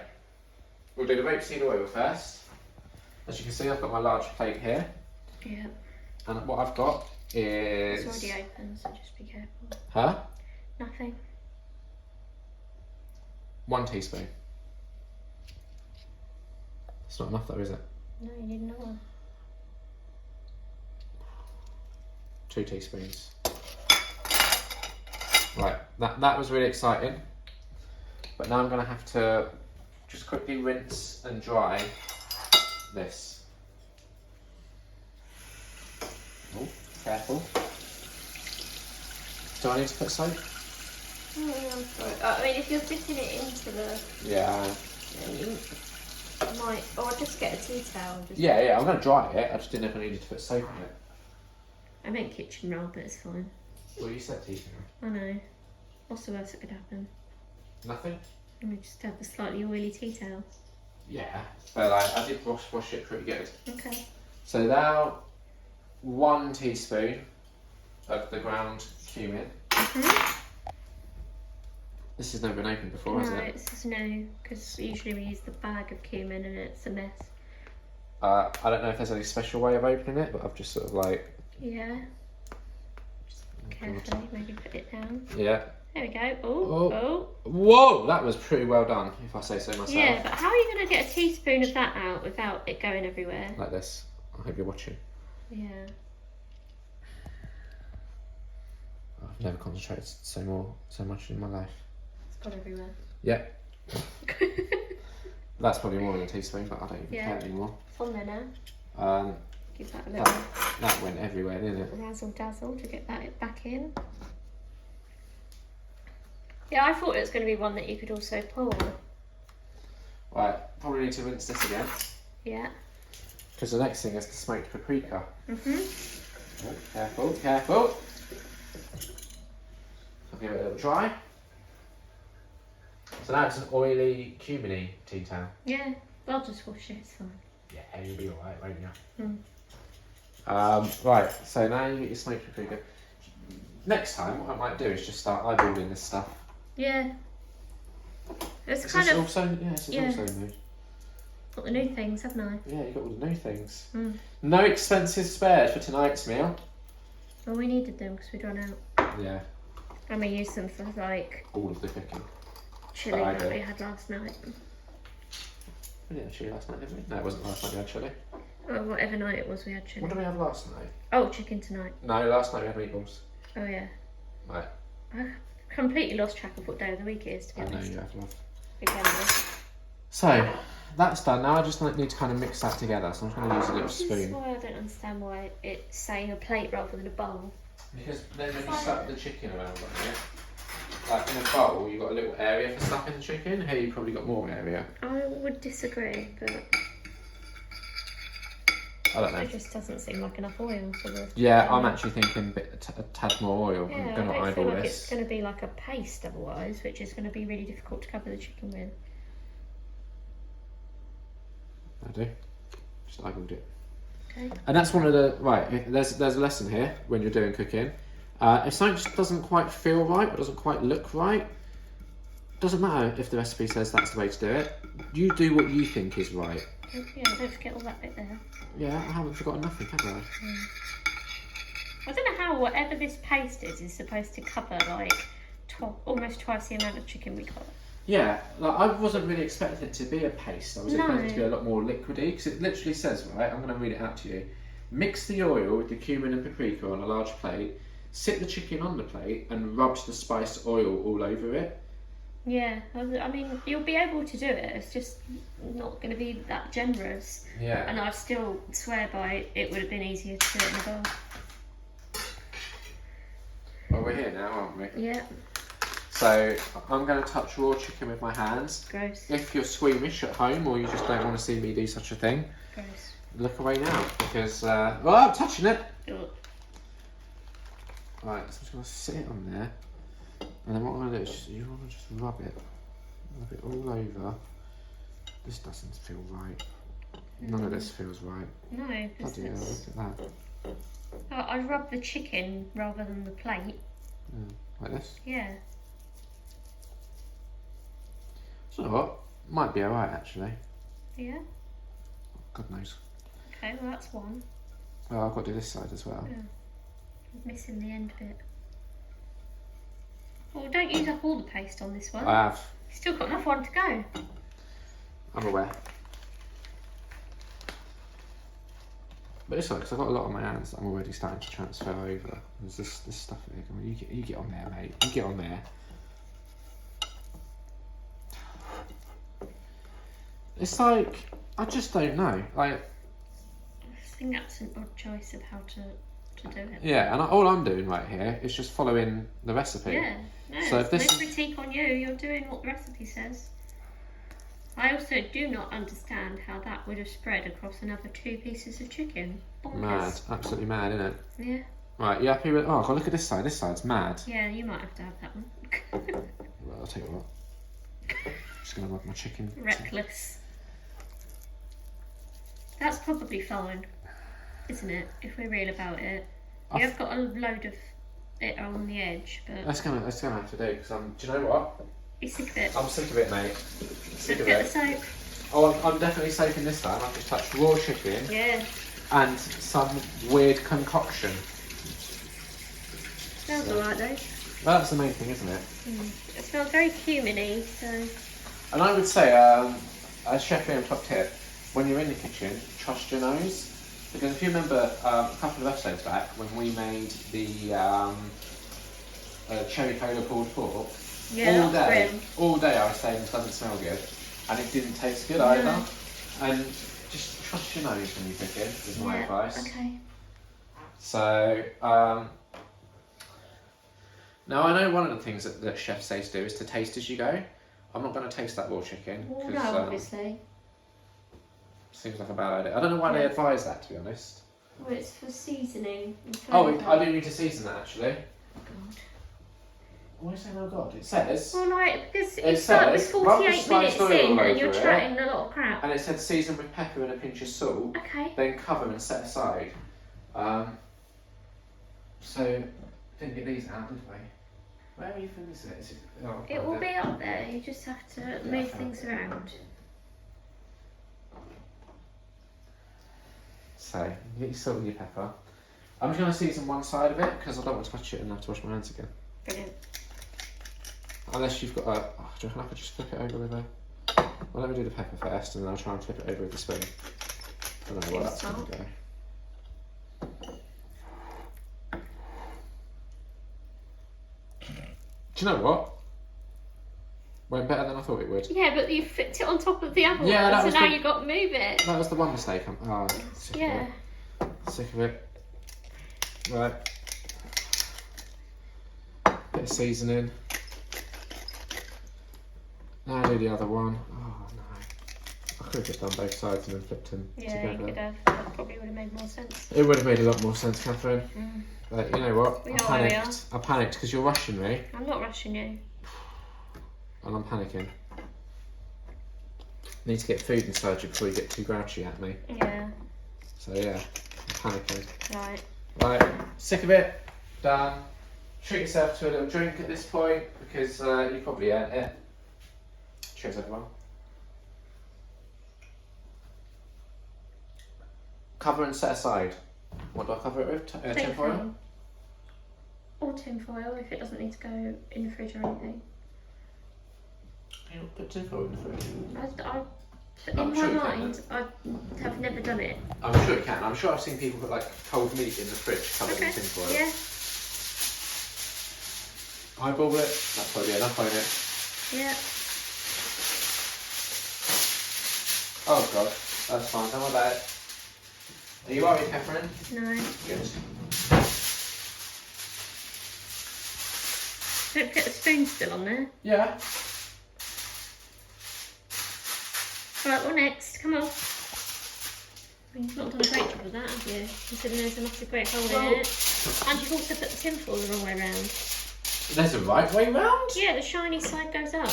we'll do the rapeseed oil first. As you can see, I've got my large plate here. Yeah. And what I've got is... It's already open, so just be careful. Huh? Nothing. 1 teaspoon. It's not enough though, is it? No, you need another one. 2 teaspoons. Right, that was really exciting. But now I'm going to have to just quickly rinse and dry this. Oh, careful. Do I need to put soap? I mean, if you're dipping it into the... Yeah. You might... Or just get a tea towel. Just... Yeah, I'm going to dry it. I just didn't know if I needed to put soap on it. I meant kitchen roll, but it's fine. Well, you said teaspoon. I know. What's the worst that could happen? Nothing? Let me just have the slightly oily tea towel. Yeah, but I did wash it pretty good. Okay. So now 1 teaspoon of the ground cumin. This has never been opened before, has No, it? this is new, because usually we use the bag of cumin and it's a mess. I don't know if there's any special way of opening it, but I've just sort of like... Yeah. Just carefully, maybe put it down. Yeah. There we go. Oh. Whoa, that was pretty well done, if I say so myself. Yeah, but how are you going to get a teaspoon of that out without it going everywhere? Like this. I hope you're watching. Yeah. I've never concentrated so much in my life. It's gone everywhere. Yeah. That's probably more than a teaspoon, but I don't even Yeah. care anymore. It's on there now. Give that a little That went everywhere, didn't it? razzle dazzle to get that back in. Yeah, I thought it was going to be one that you could also pour. Right, probably need to rinse this again. Yeah. Because the next thing is the smoked paprika. Mhm. Oh, careful, careful. I'll give it a little try. So now it's an oily, cuminy tea towel. Yeah. I'll just wash it. It's fine. Yeah, you'll be alright, won't you? Mm. Right, so now you get your smoked paprika. Next time, what I might do is just start eyeballing this stuff. Yeah. It's This kind is of also, this is yeah. also new. got the new things, haven't I? Yeah, you got all the new things. Mm. No expenses spared for tonight's meal. Well, we needed them because we'd run out. Yeah, And we used them for like all of the cooking. chili I that did. we had last night. We didn't have chili last night, did we? No, it wasn't last night we had chili. Or whatever night it was, we had chili. What did we have last night? Oh, chicken tonight. No, last night we had meatballs. Oh yeah. Right, I completely lost track of what day of the week it is, to be I know honest. you have love. Again, though. So, that's done. Now I just need to kind of mix that together. So I'm just going to use a little This is spoon. why I don't understand why it's saying a plate rather than a bowl. Because then when you stuff the chicken around like it, like in a bowl, you've got a little area for stuffing the chicken. Here you've probably got more area. I would disagree, but I don't know. it just doesn't seem like enough oil for the... Yeah, I'm actually thinking a tad more oil. Yeah, I'm I going to don't feel eyeball like this. it's going to be like a paste otherwise, which is going to be really difficult to cover the chicken with. I do. Just eyeballed it. Okay. And that's one of the right. There's a lesson here when you're doing cooking. If something just doesn't quite feel right or doesn't quite look right, doesn't matter if the recipe says that's the way to do it. You do what you think is right. Yeah, don't forget all that bit there. Yeah, I haven't forgotten nothing, have I? I don't know how whatever this paste is supposed to cover like almost twice the amount of chicken we got. Yeah, like I wasn't really expecting it to be a paste. I was expecting it to be No. a lot more liquidy because it literally says, right, I'm going to read it out to you. Mix the oil with the cumin and paprika on a large plate, sit the chicken on the plate and rub the spiced oil all over it. Yeah, I mean, you'll be able to do it. It's just not going to be that generous. Yeah. And I still swear by it would have been easier to do it in a bowl. Well, we're here now, aren't we? Yeah, So I'm going to touch raw chicken with my hands. gross. If you're squeamish at home or you just don't want to see me do such a thing, Gross. look away now because, well, I'm touching it. Ugh. Right, so I'm just going to sit it on there. And then what I'm going to do is you want to just rub it all over. This doesn't feel right. None of this feels right. No, because Bloody hell, look at that. I rub the chicken rather than the plate. Like this. Yeah. So what? Might be alright actually. Yeah. God knows. Okay, well that's one. Well, I've got to do this side as well. Yeah. Missing the end bit. Well, don't use up all the paste on this one. I have. You've still got enough one to go. I'm aware. But it's like, because I've got a lot on my hands that I'm already starting to transfer over. There's this stuff here. Come on, you get on there, mate. You get on there. It's like, I just don't know. Like, I think that's an odd choice of how to do it. yeah, and all I'm doing right here is just following the recipe. Yeah. No, So if there's this- no critique on you. You're doing what the recipe says. I also do not understand how that would have spread across another 2 pieces of chicken. Bonkers. Mad. Absolutely mad, isn't it? Yeah. Right, you happy with... Oh, God, look at this side. This side's mad. Yeah, you might have to have that one. Well, I'll tell you what. Just going to rub my chicken. Reckless. That's probably fine, isn't it? If we're real about it. I You have got a load of it on the edge, but That's gonna have to do because I'm. Do you know what? be sick of it. I'm sick of it, mate. Sick Look of at the it. soap. Oh, I'm definitely soaking this time. I've just touched raw chicken Yeah. and some weird concoction. Smells alright though. Well, that's the main thing, isn't it? It smells very cuminy, so And I would say, as Chef Liam top tip, when you're in the kitchen, trust your nose. Because if you remember a couple of episodes back when we made the cherry cola pulled pork, yeah, all that's day, grim. all day I was saying it doesn't smell good, and it didn't taste good either. And just trust your nose when you're cooking, is my advice. Okay. So, now I know one of the things that chefs say to do is to taste as you go. I'm not going to taste that raw chicken Well, because no, obviously. seems like a bad idea. I don't know why they Yeah. advise that, to be honest. Well, it's for seasoning. And Oh, flavour. I do need to season that actually. God. Why are you saying oh god? It says, Well, no, because It you start with says, rub the 48 spiced minutes oil in all and you're over it. chatting a lot of crap. and it said season with pepper and a pinch of salt. Okay. Then cover and set aside. So didn't get these out, did we? Where are you from this? Is it? Oh, It will be up there. You just have to I move found things it. around. So you get your salt and your pepper. I'm just going to season one side of it because I don't want to touch it and have to wash my hands again. Brilliant. Unless you've got a. Oh, do you reckon I could just flip it over with a. Well, let me do the pepper first and then I'll try and flip it over with the spoon. I don't know where that's going to go. Do you know what? Went better than I thought it would. Yeah, but you flipped it on top of the other Yeah, one, that so was now the- you've got to move it. That was the one mistake. I'm sick Yeah. of it. Sick of it. Right. Bit of seasoning. Now do the other one. Oh no. I could have just done both sides and then flipped them Yeah, together. you could have. That probably would have made more sense. It would have made a lot more sense, Catherine. Mm. But you know what? We I know where we panicked. I panicked because you're rushing me I'm not rushing you. and I'm panicking. Need to get food inside you before you get too grouchy at me. Yeah. So yeah, I'm panicking. Right. Right, sick of it. Done. Treat yourself to a little drink at this point because you probably earned it. Cheers, everyone. Cover and set aside. What do I cover it with? Tin foil? Or tin foil if it doesn't need to go in the fridge or anything. You don't put tin foil in the fridge. In I'm my sure you mind, I have never done it. I'm sure you can. I'm sure I've seen people put like cold meat in the fridge covered in tin foil. Yeah. Eyeball it. That's probably enough, won't it? Yeah. Oh god, that's fine. Don't worry about it. Are you alright, Catherine? No. Good. Don't forget the spoon's still on there. Yeah. Right, what next? Come on. You've not done a great job of that, have you? Considering there's a massive great hole in it. And you've also put the tin foil the wrong way round. There's a right way round? Yeah, the shiny side goes up.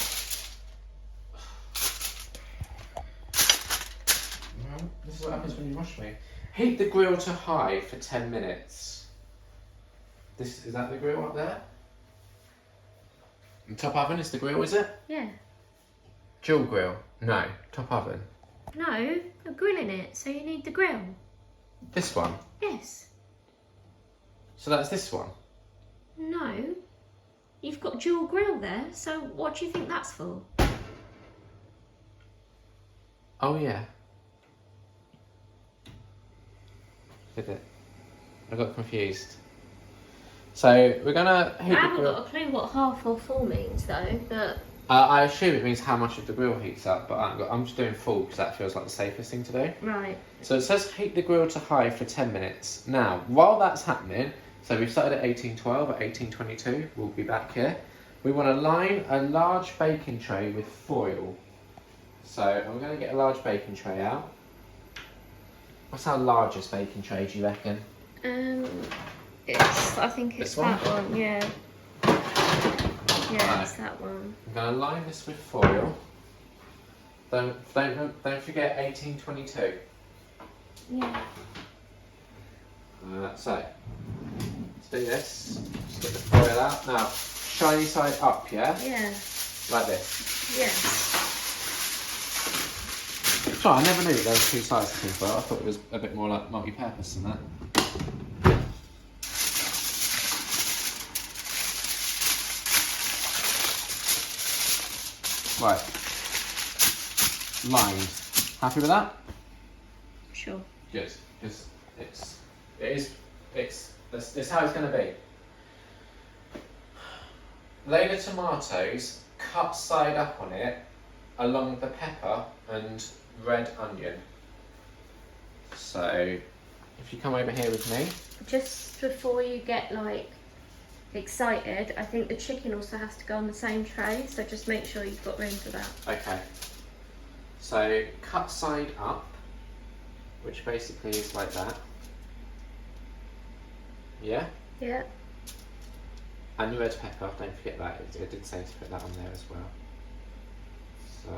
Well, this is what happens when you rush me. Heat the grill to high for 10 minutes. Is that the grill up there? And top oven is the grill, is it? Yeah. Dual grill? No, top oven. No, a grill in it, so you need the grill. This one? Yes. So that's this one? No. You've got dual grill there, so what do you think that's for? Oh yeah. Did it? I got confused. So we're gonna heat I the haven't grill. got a clue what half or full means though, but I assume it means how much of the grill heats up, but I'm just doing full because that feels like the safest thing to do. right. So it says heat the grill to high for 10 minutes. Now, while that's happening, so we've started at 1812, at 1822, we'll be back here. We want to line a large baking tray with foil. So I'm going to get a large baking tray out. What's our largest baking tray, do you reckon? I think it's This one? that one, yeah. Yeah, Right. it's that one. I'm going to line this with foil. Don't forget 1822. Yeah. So, let's do this. Just get the foil out. Now, shiny side up, yeah? Yeah. Like this. Yeah. Sorry, I never knew there was two sides to tinfoil. I thought it was a bit more like multi-purpose than that. Right. Lined. Happy with that? Sure. Good. Because it's how it's going to be. Lay the tomatoes cut side up on it along the pepper and red onion. So if you come over here with me. Just before you get like excited, I think the chicken also has to go on the same tray, so just make sure you've got room for that. Okay. So cut side up, which basically is like that. Yeah? Yeah. And red pepper, don't forget that. It did say to put that on there as well. So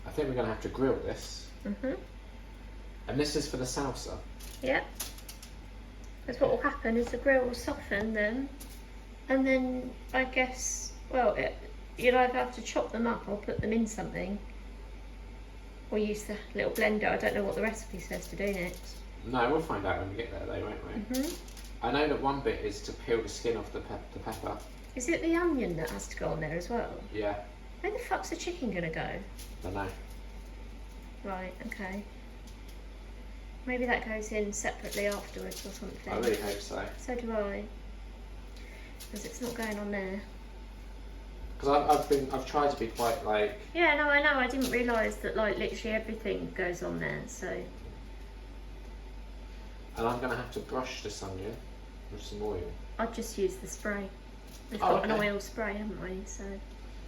I think we're going to have to grill this. Mhm. And this is for the salsa. Yeah. Because what will happen is the grill will soften them, and then I guess, well, you'll either have to chop them up or put them in something, or use the little blender. I don't know what the recipe says to do next. No, we'll find out when we get there though, won't we? Mhm. I know that one bit is to peel the skin off the pepper. Is it the onion that has to go on there as well? Yeah, Where the fuck's the chicken gonna go? don't know. Right. Okay. Maybe that goes in separately afterwards or something. I really hope so. So do I. Because it's not going on there. Because I've tried to be quite like. Yeah, no, I know. I didn't realise that like literally everything goes on there. So And I'm gonna have to brush this onion with some oil. I'd just use the spray. We've Oh, got an okay. oil spray, haven't we? So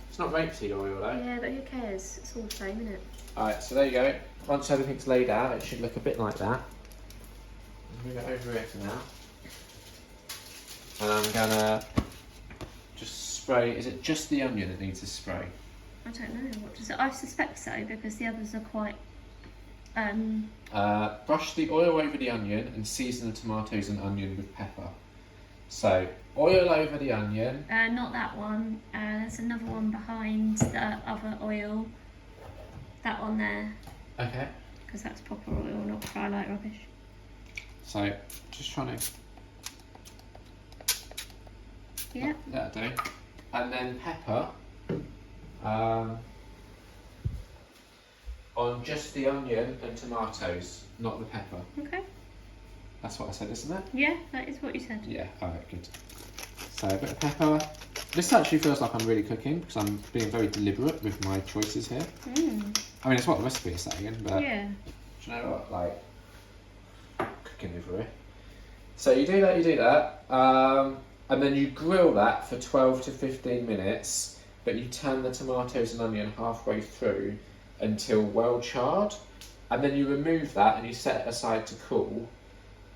It's not rapeseed oil though. yeah, but who cares? It's all the same, isn't it? Alright, so there you go. Once everything's laid out, it should look a bit like that. Move it over here for now. And I'm gonna just spray. Is it just the onion that needs a spray? I don't know. What does it? I suspect so because the others are quite Brush the oil over the onion and season the tomatoes and onion with pepper. So, oil over the onion. Not that one. There's another one behind the other oil. That one there. Okay. Because that's proper oil, not fry light rubbish. So, just trying to... Yeah. That'll do. And then pepper. On just the onion and tomatoes, not the pepper. Okay. That's what I said, isn't it? Yeah, that is what you said. Yeah, alright, good. So, a bit of pepper. This actually feels like I'm really cooking because I'm being very deliberate with my choices here. I mean, it's what the recipe is saying, but Yeah. do you know what? Like, cooking over here. So, you do that, and then you grill that for 12 to 15 minutes, but you turn the tomatoes and onion halfway through until well charred, and then you remove that and you set it aside to cool,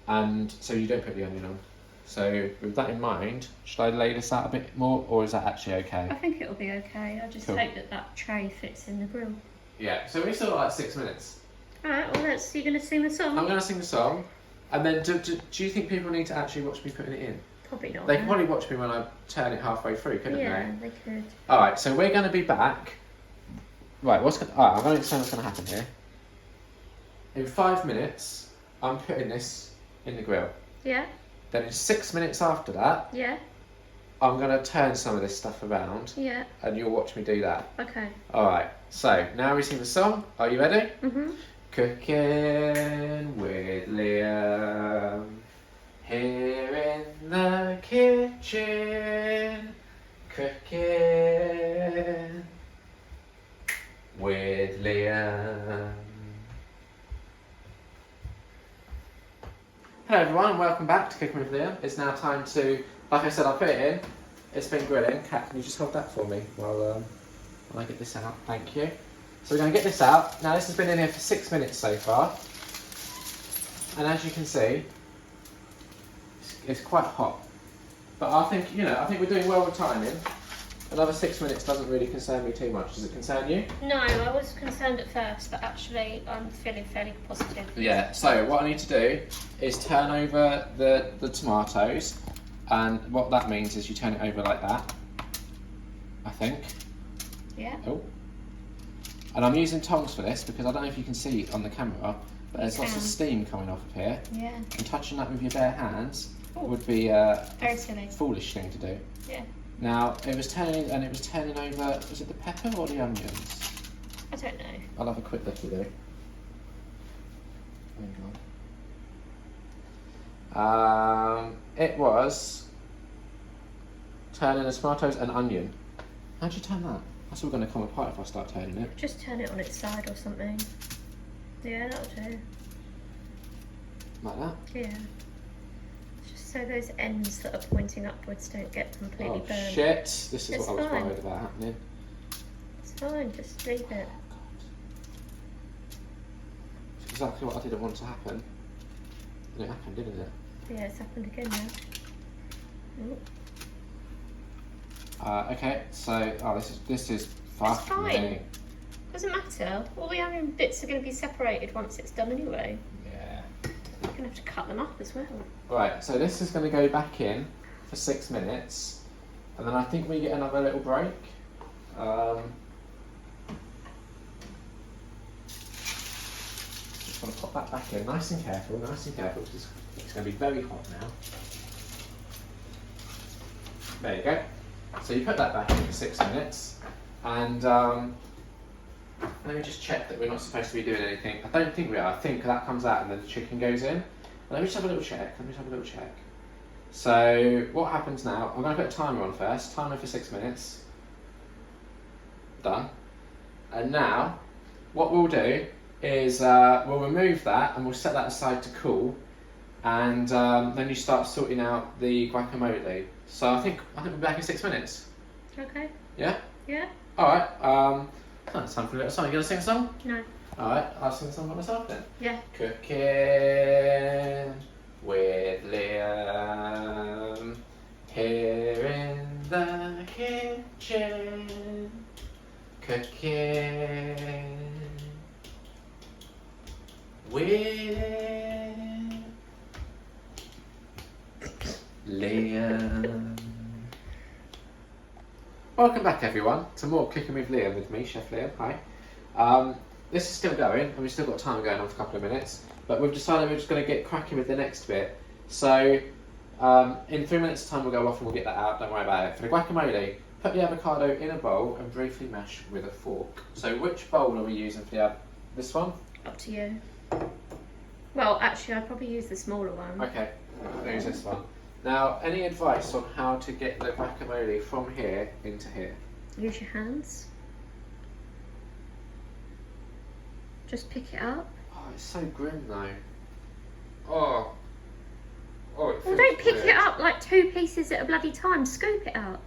and so you don't put the onion on. So with that in mind, should I lay this out a bit more, or is that actually okay? I think it'll be okay. I just Cool. hope that tray fits in the grill. Yeah, so we still got like 6 minutes. Alright, well you're going to sing the song? I'm going to sing the song, and then do you think people need to actually watch me putting it in? Probably not. They can probably watch me when I turn it halfway through, couldn't Yeah, they could. Alright, so we're going to be back. Right, alright, I'm going to explain what's going to happen here. In 5 minutes, I'm putting this in the grill. Yeah, Then in 6 minutes after that, yeah, I'm going to turn some of this stuff around, yeah. and you'll watch me do that. Okay. Alright, so now we sing the song. Are you ready? Mhm. Cooking with Liam, here in the kitchen. Cooking with Liam. Hello everyone, and welcome back to Cooking with Liam. It's now time to, like I said, I'll put it in. It's been grilling. Kat, can you just hold that for me while I get this out? Thank you. So we're going to get this out. Now this has been in here for 6 minutes so far. And as you can see, it's quite hot. But I think we're doing well with timing. Another 6 minutes doesn't really concern me too much. Does it concern you? No, I was concerned at first, but actually I'm feeling fairly positive. Yeah, so what I need to do is turn over the tomatoes, and what that means is you turn it over like that, I think. Yeah. Oh. And I'm using tongs for this because I don't know if you can see on the camera, but there's lots of steam coming off of here, Yeah. and touching that with your bare hands Ooh. would be a Very silly. foolish thing to do. Yeah. Now, it was turning over, was it the pepper or the onions? I don't know. I'll have a quick look at it. It was turning the tomatoes and onion. How'd you turn that? That's all going to come apart if I start turning it. Just turn it on its side or something. Yeah, that'll do. Like that? Yeah. Just so those ends that are pointing upwards don't get completely Oh burned. shit, this is It's what I was fine. worried about happening. It's fine, just leave it. It's exactly what I didn't want to happen. And it happened, didn't it? Yeah, it's happened again now. Ooh. Okay, so this is fucking fine. me. Doesn't matter. All the onion bits are going to be separated once it's done anyway. Yeah. You're going to have to cut them up as well. Right, so this is going to go back in for 6 minutes, and then I think we get another little break. Just want to pop that back in, nice and careful, because it's going to be very hot now. There you go. So you put that back in for 6 minutes, and let me just check that we're not supposed to be doing anything. I don't think we are. I think that comes out and then the chicken goes in. Let me just have a little check. So what happens now? I'm going to put a timer on first. Timer for 6 minutes. Done. And now, what we'll do is we'll remove that and we'll set that aside to cool. And then you start sorting out the guacamole. So I think we'll be back in 6 minutes. Okay. Yeah. Yeah? All right. It's time for a little song. You gonna sing a song? No. All right. I'll sing a song by myself then. Yeah. Cooking with Liam, here in the kitchen. Cooking with Liam. Welcome back, everyone, to more Cooking with Liam with me, Chef Liam. Hi. This is still going, and we've still got time going on for a couple of minutes, but we've decided we're just going to get cracking with the next bit. So, in 3 minutes' time, we'll go off and we'll get that out. Don't worry about it. For the guacamole, put the avocado in a bowl and briefly mash with a fork. So, which bowl are we using for the this one? Up to you. Well, actually, I'd probably use the smaller one. Okay, I'll use this one. Now, any advice on how to get the guacamole from here into here? Use your hands. Just pick it up. Oh, it's so grim though. Oh. Oh, it Well, feels don't pick weird. it up like 2 pieces at a bloody time. Scoop it up.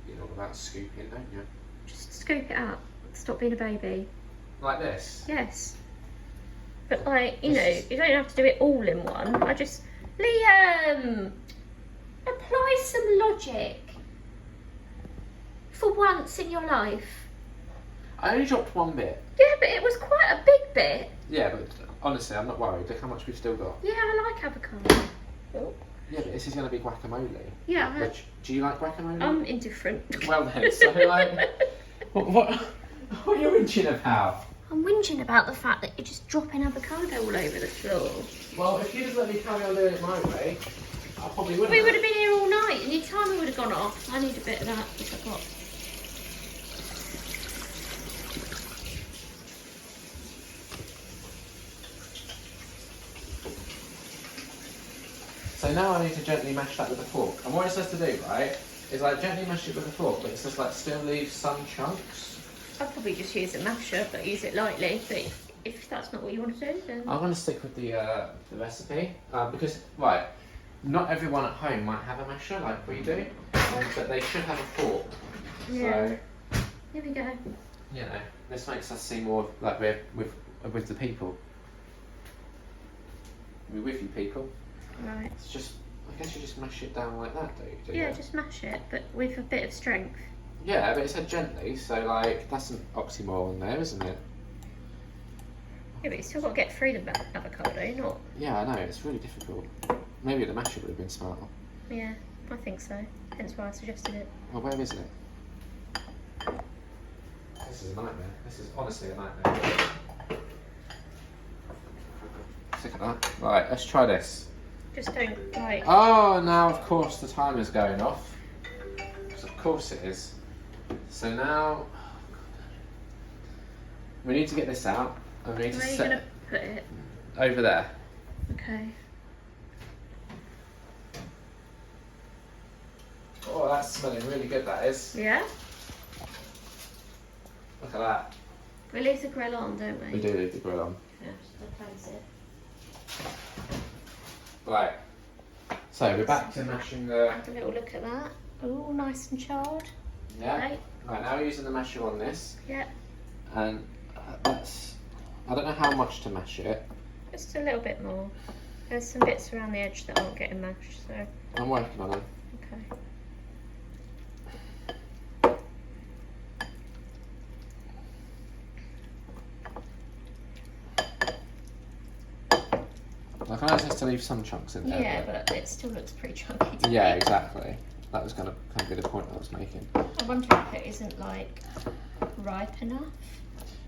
You know about scooping, don't you? Just scoop it up. Stop being a baby. Like this? Yes. But like, you know, you don't have to do it all in one. Liam! Apply some logic. For once in your life. I only dropped one bit. Yeah, but it was quite a big bit. Yeah, but honestly, I'm not worried. Look how much we've still got. Yeah, I like avocado. Oh. Yeah, but this is going to be guacamole. Yeah, Which, do you like guacamole? I'm indifferent. Well then, so like, what are you whinging about? I'm whinging about the fact that you're just dropping avocado all over the floor. Well, if you'd have let me carry on doing it my way, I probably wouldn't. We would have been here all night and your timer would have gone off. I need a bit of that because I've got... So now I need to gently mash that with a fork. And what it says to do, right, is like gently mash it with a fork, but it says like still leave some chunks. I'd probably just use a masher, but use it lightly. But if that's not what you want to do, then... I'm going to stick with the recipe because, right, not everyone at home might have a masher like we do, but they should have a fork. Yeah. So, Here we go. you know, this makes us seem more like we're with the people. We're with you people. Right. It's just, I guess you just mash it down like that, don't you? Do Yeah, you? just mash it, but with a bit of strength. Yeah, but it said gently, so like, that's an oxymoron there, isn't it? Yeah, but you still got to get through the avocado, not... Yeah, I know, it's really difficult. Maybe the masher would have been smarter. Yeah, I think so. Hence why I suggested it. Well, where is it? This is a nightmare. This is honestly a nightmare. Sick of that. Right, let's try this. Just don't, like... Oh, now of course the timer's going off. Because of course it is. So now... we need to get this out. And we need to Where are you set going to put it? over there. Okay. Oh, that's smelling really good, that is. Yeah? Look at that. We leave the grill on, don't we? We do leave the grill on. Yeah, just close it. Right. So we're back to mashing the... Have a little look at that. Oh, nice and charred. Yeah. Okay. Right, now we're using the masher on this. Yeah, And that's... I don't know how much to mash it. just a little bit more. There's some bits around the edge that aren't getting mashed, so... I'm working on it. Okay. Like, I know it says to leave some chunks in there. Yeah, but it still looks pretty chunky to Yeah, me. exactly. That was going to kind of be the point I was making. I wonder if it isn't, like, ripe enough.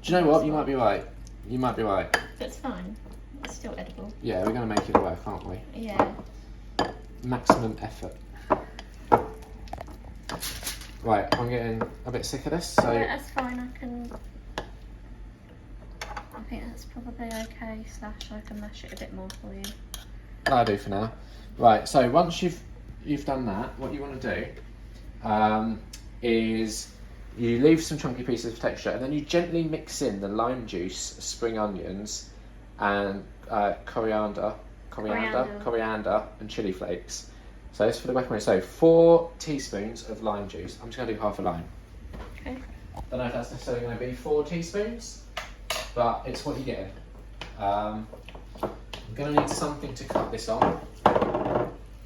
Do you know what? You might be right. You might be right. But it's fine. It's still edible. Yeah, we're going to make it work, aren't we? Yeah. Maximum effort. Right, I'm getting a bit sick of this, so... Yeah, that's fine. I think that's probably okay. Slash, I can mash it a bit more for you. That'll do for now. Right, so once you've done that, what you want to do is you leave some chunky pieces of texture, and then you gently mix in the lime juice, spring onions, and coriander, and chili flakes. So this for the guacamole. So 4 teaspoons of lime juice. I'm just going to do half a lime. Okay. Don't know if that's necessarily going to be 4 teaspoons, but it's what you get. I'm going to need something to cut this on.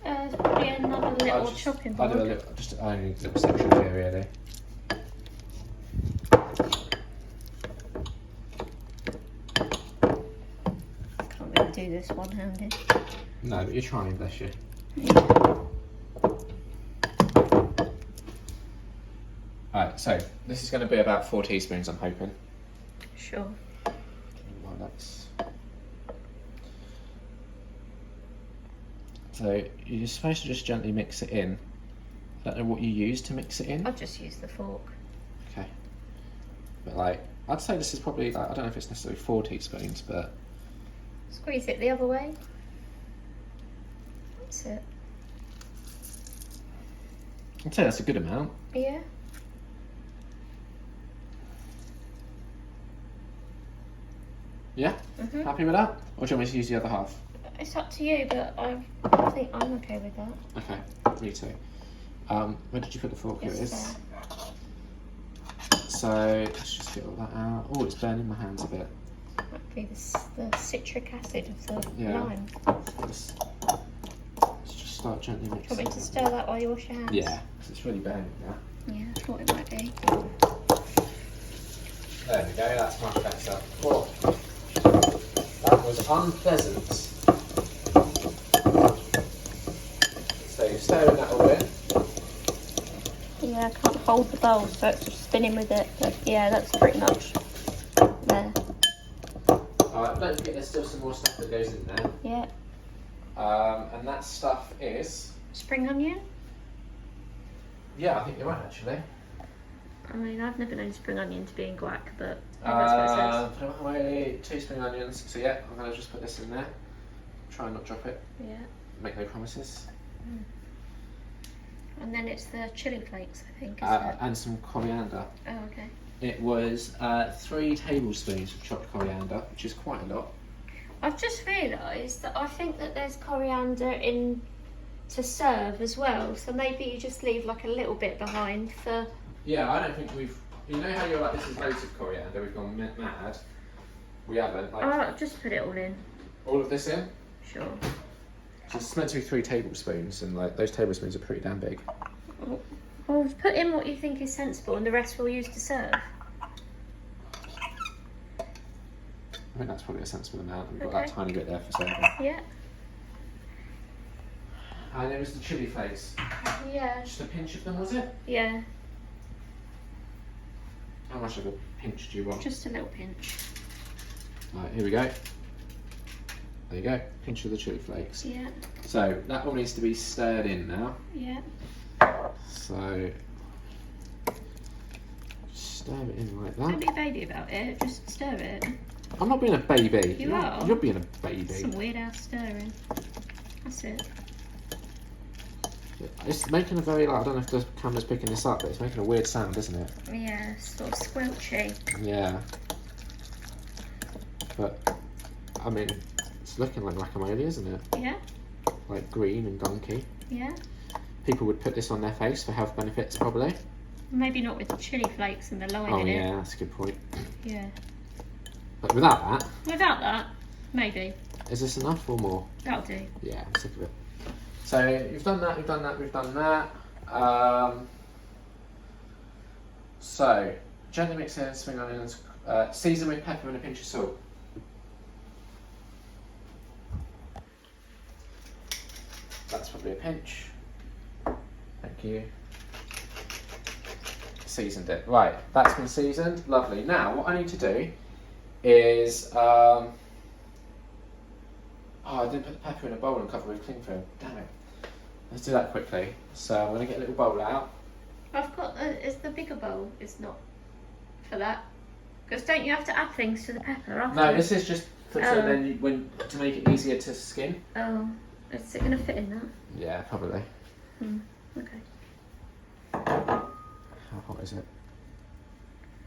There's probably another little chopping board. I need a little section here, really. this one-handed. No, but you're trying, bless you. Alright, so this is going to be about 4 teaspoons, I'm hoping. Sure. Well, that's... So you're supposed to just gently mix it in. I don't know what you use to mix it in. I'll just use the fork. Okay. But like, I'd say this is probably, like, I don't know if it's necessarily 4 teaspoons, but... Squeeze it the other way. That's it. I'd say that's a good amount. Yeah. Yeah? Mhm. Happy with that? Or do you want me to use the other half? It's up to you, but I think I'm okay with that. Okay, me too. Where did you put the fork? Here it is. Yes, So let's just get all that out. Oh, it's burning my hands a bit. Might be the citric acid of the Yeah. lime. Let's just start gently Do you mixing. want me to stir that while you wash your hands? Yeah, because it's really burning now. Yeah, I thought it might be. There we go, that's much better. Oh, that was unpleasant. So you're stirring that all in. Yeah, I can't hold the bowl, so it's just spinning with it. But yeah, that's pretty much there. Alright, don't forget there's still some more stuff that goes in there. Yeah. And that stuff is... Spring onion? Yeah, I think you're right actually. I mean, I've never known spring onion to be in guac, but that's what it says. Put away 2 spring onions. So yeah, I'm going to just put this in there. Try and not drop it. Yeah. Make no promises. And then it's the chili flakes, I think, isn't it? And some coriander. Oh, okay. It was 3 tablespoons of chopped coriander, which is quite a lot. I've just realised that I think that there's coriander in to serve as well, so maybe you just leave like a little bit behind for... Yeah, I don't think we've... You know how you're like, this is loads of coriander, we've gone mad? We haven't. Like, Oh, just put it all in. all of this in? Sure. So it's meant to be 3 tablespoons, and like those tablespoons are pretty damn big. Well, put in what you think is sensible and the rest we'll use to serve. I think that's probably a sensible amount. We've got that Okay. tiny bit there for serving. Yeah. And there was the chili flakes. Yeah. Just a pinch of them, was it? Yeah. How much of a pinch do you want? Just a little pinch. Right, here we go. There you go, pinch of the chili flakes. Yeah. So that all needs to be stirred in now. Yeah. So stir it in like Don't that. be a baby about it, just stir it. I'm not being a baby. You are. You're being a baby. Some weird ass stirring. That's it. It's making a very, like, I don't know if the camera's picking this up, but it's making a weird sound, isn't it? Yeah, sort of squelchy. Yeah. But, I mean, it's looking like guacamole, isn't it? Yeah. Like green and gunky. Yeah. People would put this on their face for health benefits, probably. Maybe not with the chili flakes and the lime Oh in yeah, it. that's a good point. Yeah. But without that, Without that, maybe. is this enough or more? That'll do. Yeah, I'm sick of it. So you've done that, we've done that, we've done that. So gently mix in spring onions, season with pepper and a pinch of salt. That's probably a pinch. Thank you. Seasoned it. Right, that's been seasoned. Lovely. Now, what I need to do is... oh, I didn't put the pepper in a bowl and cover it with cling film. Damn it. Let's do that quickly. So I'm going to get a little bowl out. I've got it's the bigger bowl. It's not for that. Because don't you have to add things to the pepper after? No, this is just for so Oh. then to make it easier to skin. Oh, is it going to fit in that? Yeah, probably. Okay. How hot is it?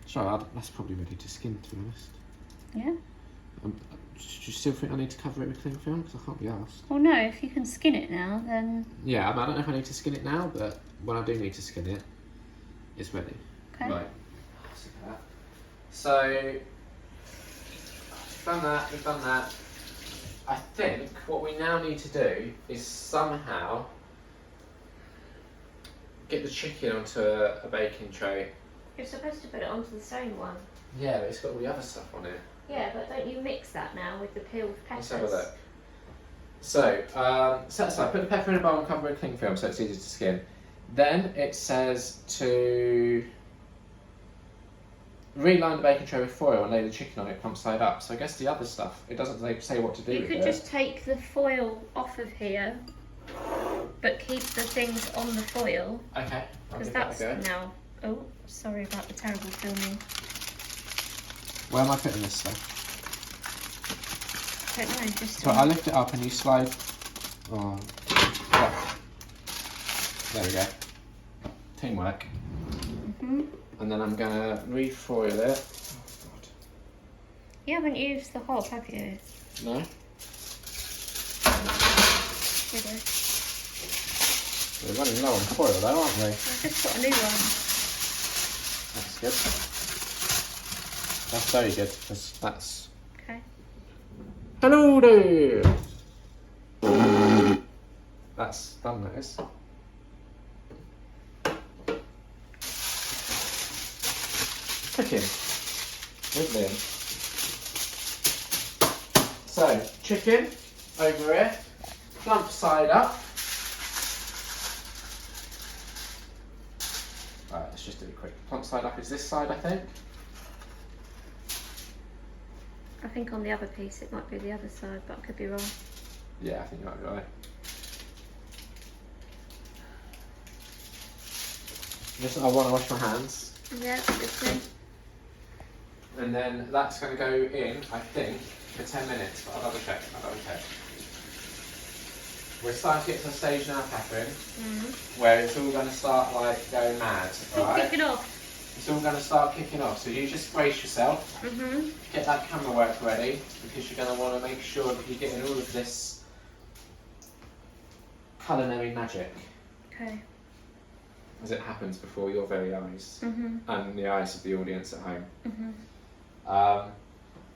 Sorry, that's probably ready to skin, to be honest. Yeah. Do you still think I need to cover it with cling film? Because I can't be asked. Well, no. If you can skin it now, then Yeah, I don't know if I need to skin it now, but when I do need to skin it, it's ready. okay. Right. So, we've done that, we've done that. I think what we now need to do is somehow get the chicken onto a baking tray. You're supposed to put it onto the same one. Yeah, but it's got all the other stuff on it. Yeah, but don't you mix that now with the peeled peppers? Let's have a look. So, set aside, put the pepper in a bowl and cover with cling film so it's easy to skin. Then it says to reline the baking tray with foil and lay the chicken on it plump side up. So I guess the other stuff, it doesn't say what to do You with could it. just take the foil off of here, but keep the things on the foil, Okay, I'll because give that that's a go. now. Oh, sorry about the terrible filming. Where am I putting this stuff? I don't know, just. So I lift it up and you slide. Oh, yeah. There we go. Teamwork. Mhm. And then I'm gonna refoil it. Oh God. You haven't used the hob, have you? No. Here it is. We're running low on foil though, aren't we? I've just got a new one. That's good. That's very good because that's. Okay. Hello there. That's done. That is. Cooking with Liam. So chicken over here, plump side up. Right, let's just do it quick. Plump side up is this side, I think. I think on the other piece it might be the other side, but I could be wrong. Yeah, I think you might be right. Just, I want to wash my hands. Yeah, it's good. And then that's going to go in, I think, for 10 minutes. But I'll double check. We're starting to get to the stage now, Catherine, where it's all going to start like going mad. Right? Kick it off. It's all going to start kicking off. So you just brace yourself. Get that camera work ready because you're going to want to make sure that you're getting all of this culinary magic Okay. as it happens before your very eyes and the eyes of the audience at home.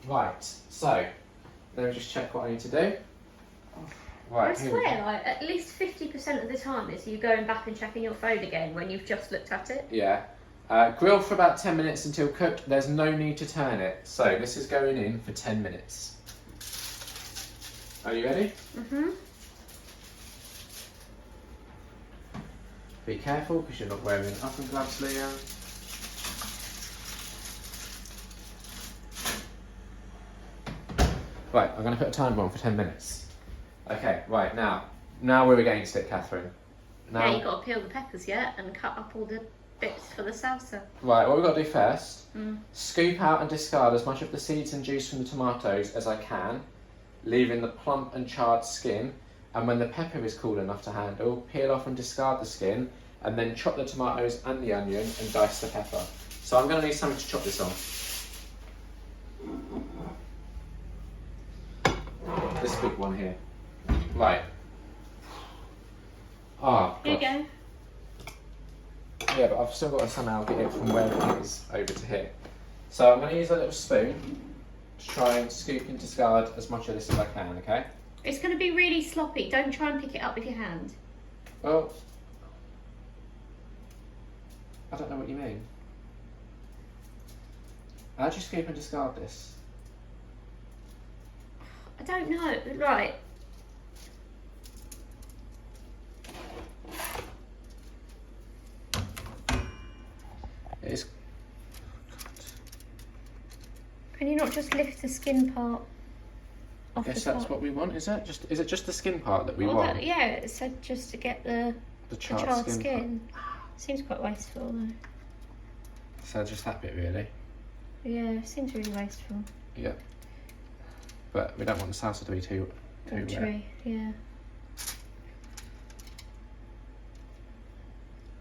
Right, so let me just check what I need to do. Right, I swear, like at least 50% of the time is you going back and checking your phone again when you've just looked at it. Yeah. Grill for about 10 minutes until cooked. There's no need to turn it. So this is going in for 10 minutes. Are you ready? Be careful because you're not wearing oven gloves, Liam. Right, I'm going to put a timer on for 10 minutes. Okay, right, now we're against it, Catherine. Now, Yeah, you've got to peel the peppers yet and cut up all the bits for the salsa. right, what we've got to do first, scoop out and discard as much of the seeds and juice from the tomatoes as I can, leaving the plump and charred skin, and when the pepper is cool enough to handle, peel off and discard the skin, and then chop the tomatoes and the onion and dice the pepper. So I'm going to need something to chop this on. This big one here. Right. Ah, Here you gosh. go. Yeah, but I've still got to somehow get it from where it is over to here. So I'm going to use a little spoon to try and scoop and discard as much of this as I can, okay? It's going to be really sloppy. Don't try and pick it up with your hand. Well, I don't know what you mean. How do you scoop and discard this? I don't know. Right. It is. Can you not just lift the skin part I off guess the that's top? what we want. Is it just the skin part that we Well, want? yeah, it said just to get the charred skin. part. Seems quite wasteful though. So just that bit really. Yeah, seems really wasteful. Yeah. But we don't want the salsa to be too wet. Tree, yeah.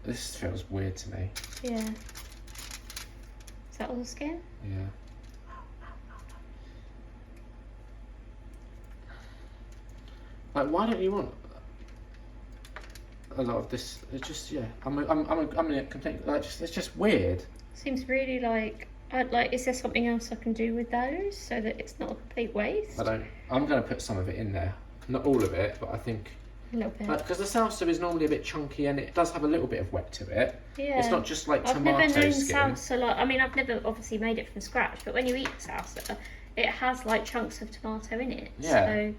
This feels weird to me. Yeah. Is that all the skin? Yeah. Like, why don't you want a lot of this? It's just, yeah. I'm a complete. Like, it's just weird. Seems really like. Is there something else I can do with those so that it's not a complete waste? I'm going to put some of it in there. Not all of it, but I think. A little bit. Because the salsa is normally a bit chunky and it does have a little bit of wet to it. Yeah. It's not just like I've tomato never known skin. salsa like. I mean, I've never obviously made it from scratch, but when you eat salsa, it has like chunks of tomato in it. Yeah. So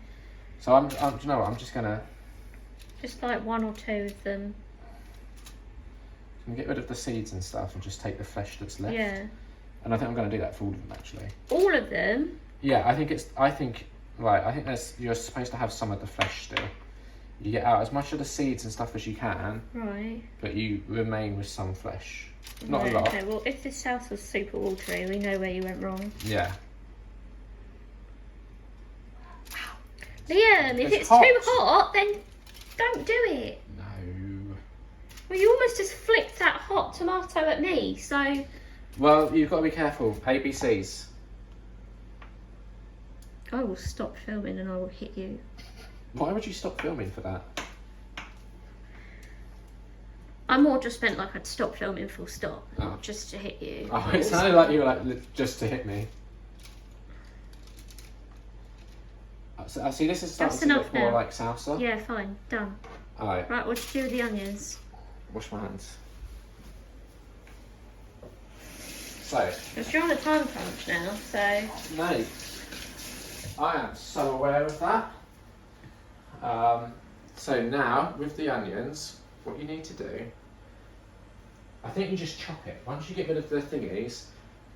So do you know what? I'm just gonna Just like 1 or 2 of them. get rid of the seeds and stuff and just take the flesh that's left. Yeah. And I think I'm gonna do that for all of them actually. All of them? Yeah, I think you're supposed to have some of the flesh still. You get out as much of the seeds and stuff as you can, Right. but you remain with some flesh. Not Right, a lot. Okay, well, if this house was super watery, we know where you went wrong. Yeah. Liam, if it's hot. too hot, then don't do it. No. Well, you almost just flicked that hot tomato at me, so... Well, you've got to be careful. ABCs. I will stop filming and I will hit you. Why would you stop filming for that? I more just meant like I'd stop filming full stop, Oh. not just to hit you. Oh, it sounded like you were like just to hit me. So, I see this is starting That's to look enough more now. like salsa. Yeah, fine, done. Alright, Right, what did you do with the onions? wash my hands. So, Because you're on a time crunch now, so... no. I am so aware of that. So now, with the onions, what you need to do, I think you just chop it. Once you get rid of the thingies,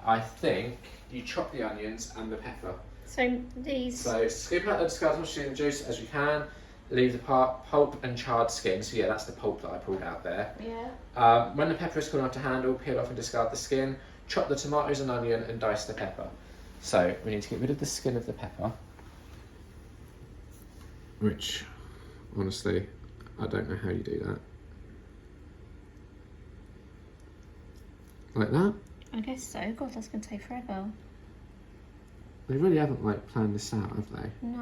I think you chop the onions and the pepper. So these... So scoop out the discarded mushroom juice as you can, leave the pulp and charred skin. So yeah, that's the pulp that I pulled out there. Yeah. When the pepper is cool enough to handle, peel off and discard the skin. Chop the tomatoes and onion and dice the pepper. So we need to get rid of the skin of the pepper. Which, honestly, I don't know how you do that. Like that? I guess so. God, that's going to take forever. They really haven't like planned this out, have they? No.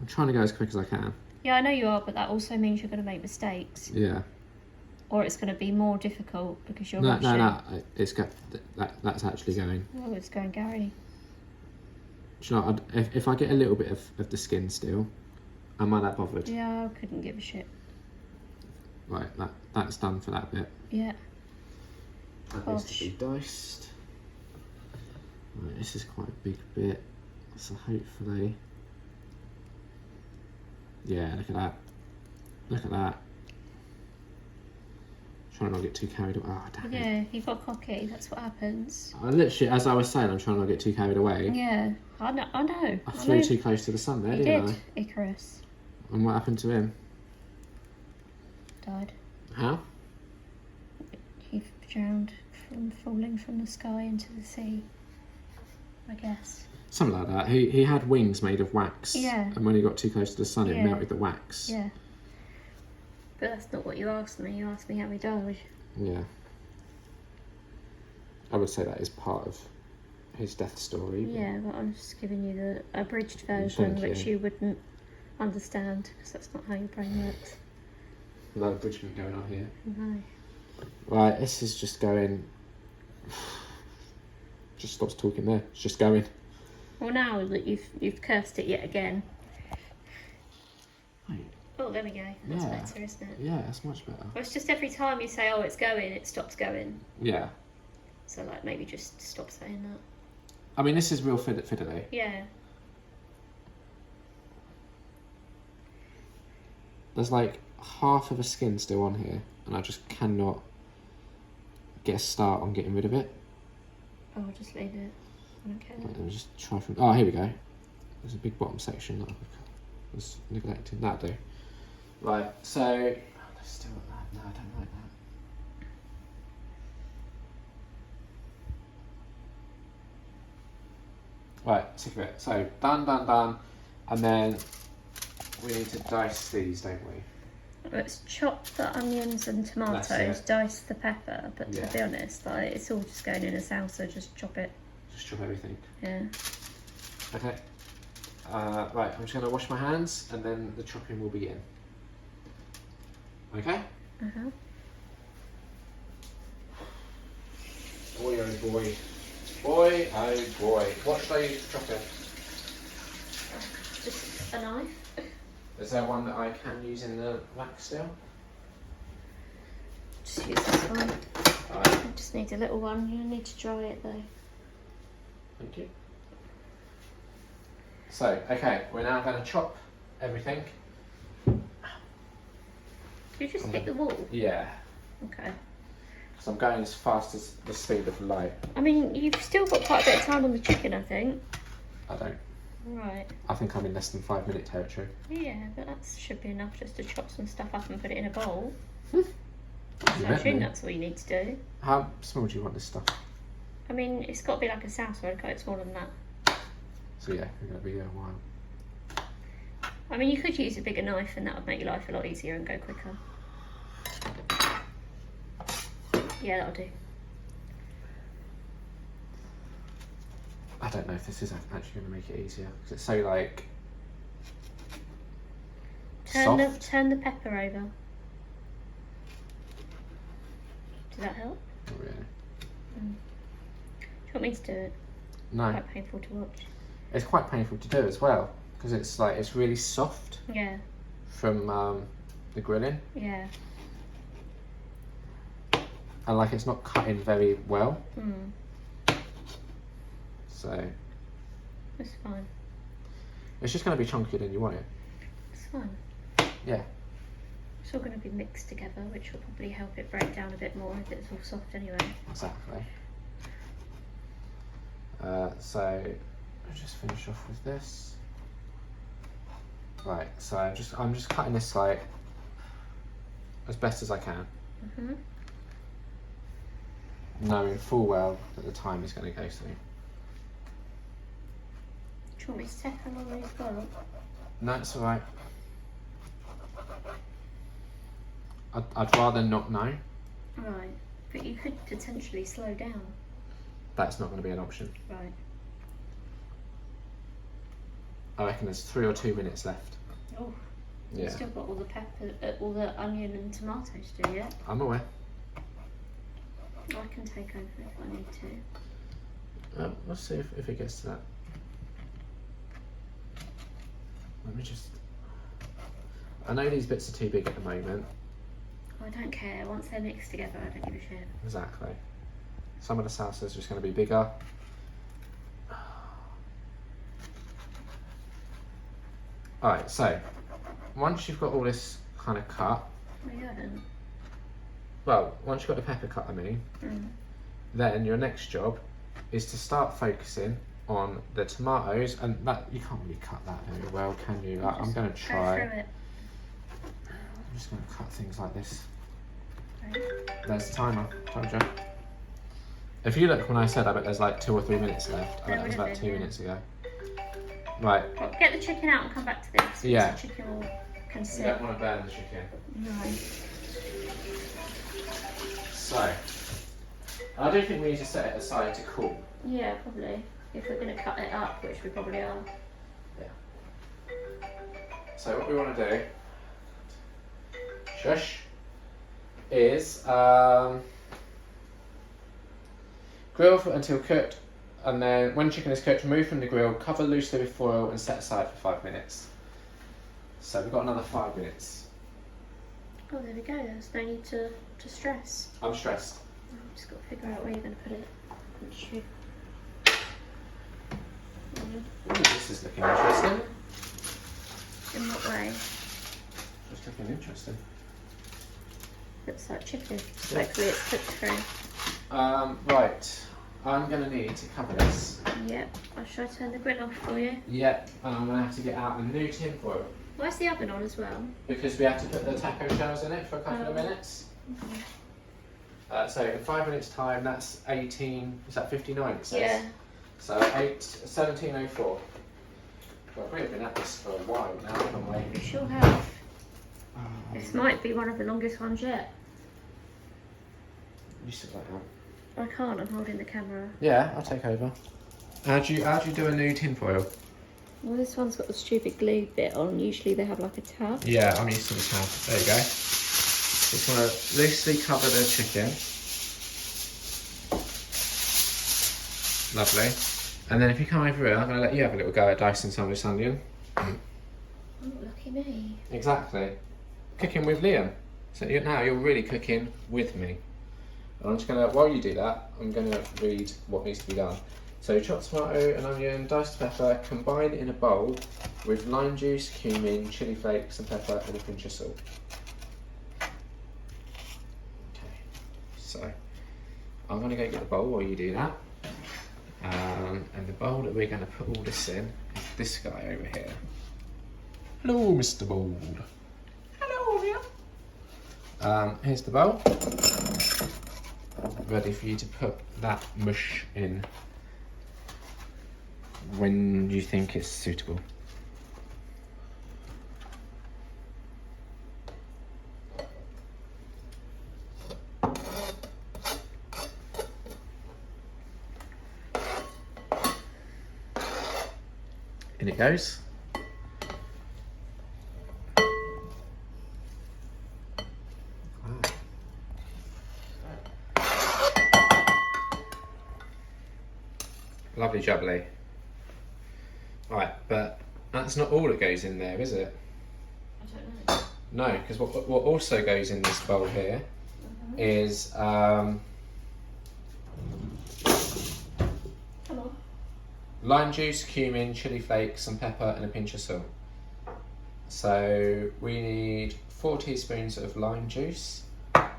I'm trying to go as quick as I can. Yeah, I know you are, but that also means you're going to make mistakes. Yeah. Or it's going to be more difficult because you're No, rushing. no. It's that's actually going. Oh, it's going Gary. Do you know, if I get a little bit of the skin still, am I that bothered? Yeah, I couldn't give a shit. Right, that's done for that bit. Yeah. That needs to be diced. Right, this is quite a big bit, so hopefully... Yeah, look at that. Look at that. Trying not to get too carried away. Oh, damn it. Yeah, you got cocky. That's what happens. I literally, as I was saying, I'm trying not to get too carried away. Yeah, I know. I flew too close to the sun there, You didn't did, I? Icarus. And what happened to him? Died. How? He drowned from falling from the sky into the sea, I guess. Something like that. He had wings made of wax. Yeah. And when he got too close to the sun, it Yeah. melted the wax. Yeah. But that's not what you asked me. You asked me how he died. Yeah. I would say that is part of his death story. But Yeah, but I'm just giving you the abridged Thank version, which you. you wouldn't understand, because that's not how your brain works. no abridgment going on here. No. Right, this is just going. Just stops talking there. It's just going. Well, now that you've cursed it yet again. Right. Oh, there we go. That's Yeah. better, isn't it? Yeah, that's much better. Well, it's just every time you say, "Oh, it's going," it stops going. Yeah. So, like, maybe just stop saying that. I mean, this is real fiddly. Yeah. There's like half of a skin still on here, and I just cannot get a start on getting rid of it. Oh, I'll just leave it. I don't care. Let me just try from. Oh, here we go. There's a big bottom section that I was neglecting. That'll do. Right, so. Oh, there's still that. No, I don't like that. Right, sick of it. So, done. And then we need to dice these, don't we? Let's chop the onions and tomatoes, That's it. dice the pepper, but Yeah. to be honest, like, it's all just going in a salsa, just chop it. Just chop everything. Yeah. Okay. Right, I'm just going to wash my hands and then the chopping will begin. Okay? Uh-huh. Boy, oh boy. Boy, oh boy. What should I use for chopping? Just a knife. Is there one that I can use in the wax still? Just use this one. Alright, I just need a little one. You need to dry it though. thank you. So, okay, we're now going to chop everything. You just hit the wall. Yeah, Okay. because I'm going as fast as the speed of light. I mean, you've still got quite a bit of time on the chicken, I think. I don't. Right. I think I'm in less than 5 minute territory. Yeah, but that should be enough just to chop some stuff up and put it in a bowl. You So I met assume me. that's all you need to do. How small do you want this stuff? I mean, it's got to be like a sauce, so I'd cut it smaller than that. So yeah, we're going to be there a while. I mean, you could use a bigger knife and that would make your life a lot easier and go quicker. Yeah, that'll do. I don't know if this is actually going to make it easier because it's so like soft. Turn the pepper over. Does that help? Not really. Do you want me to do it? No, Quite painful to watch. it's quite painful to do as well because it's like it's really soft Yeah, from the grilling yeah. and like it's not cutting very well. So That's fine. it's just going to be chunkier than you want it. It's fine. Yeah. It's all going to be mixed together, which will probably help it break down a bit more if it's all soft anyway. Exactly. So I'll just finish off with this. Right, so I'm just cutting this like as best as I can, knowing full well that the time is going to go soon. Do you want me to check how long we've got? No, it's all right. I'd rather not know. Right, but you could potentially slow down. That's not going to be an option. Right. I reckon there's 3 or 2 minutes left. Oh, Yeah, you've still got all the pepper, all the onion and tomatoes to do yet. I'm aware. I can take over if I need to. Let's see if it gets to that. Let me just. I know these bits are too big at the moment. I don't care. Once they're mixed together, I don't give a shit. Exactly. Some of the salsa is just going to be bigger. Alright, so once you've got all this kind of cut, No, you haven't. well, once you've got the pepper cut, I mean, then your next job is to start focusing on the tomatoes, and that you can't really cut that very well, can you? Like, I'm going to Go try. through it. I'm just going to cut things like this. Right. There's the timer, told you. If you look when I said, I bet there's like 2 or 3 minutes left. I There bet it was would about have 2 been, yeah. minutes ago. Right. Well, get the chicken out and come back to this. because Yeah. The chicken can You sit. don't want to burn the chicken. No. So, I do think we need to set it aside to cool. Yeah, probably. If we're going to cut it up, which we probably are. So what we want to do, shush, is grill until cooked, and then when chicken is cooked, remove from the grill, cover loosely with foil and set aside for 5 minutes. So we've got another 5 minutes. Oh, there we go. There's no need to stress. I'm stressed. I've just got to figure out where you're going to put it. Which you... Ooh, this is looking interesting. In what way? Just looking interesting. Looks like chicken. Yeah. Hopefully it's cooked through. Right, I'm going to need to cover this. Yep. Shall I turn the grill off for you? Yep, and I'm going to have to get out a new tin foil Where's the oven on as well? because we have to put the taco shells in it for a couple of Oh. minutes. Okay. So in 5 minutes time, that's 18, is that 59 it says? Yeah. So 1704. Well, we've been at this for a while now, haven't we? We sure have. This might be one of the longest ones yet. You sit like that. I can't, I'm holding the camera. Yeah, I'll take over. How do you do a new tin foil? Well, this one's got the stupid glue bit on. Usually they have like a tab. Yeah, I'm used to the tab. There you go. Just want to loosely cover the chicken. Lovely. And then if you come over here, I'm going to let you have a little go at dicing some of this onion. Oh, lucky me. Exactly. Cooking with Liam. So now you're really cooking with me. And I'm just going to, while you do that, I'm going to read what needs to be done. So chopped tomato and onion, diced pepper, combine in a bowl with lime juice, cumin, chili flakes and pepper and a pinch of salt. Okay, so I'm going to go get the bowl while you do that. And the bowl that we're going to put all this in is this guy over here. Hello, Mr. Bowl. Hello, yeah. Here's the bowl. Ready for you to put that mush in when you think it's suitable. In it goes. Lovely jubbly. Right, but that's not all that goes in there, is it? I don't know. No, because what also goes in this bowl here is Come on. lime juice, cumin, chili flakes, some pepper and a pinch of salt. So we need 4 teaspoons of lime juice. Oh,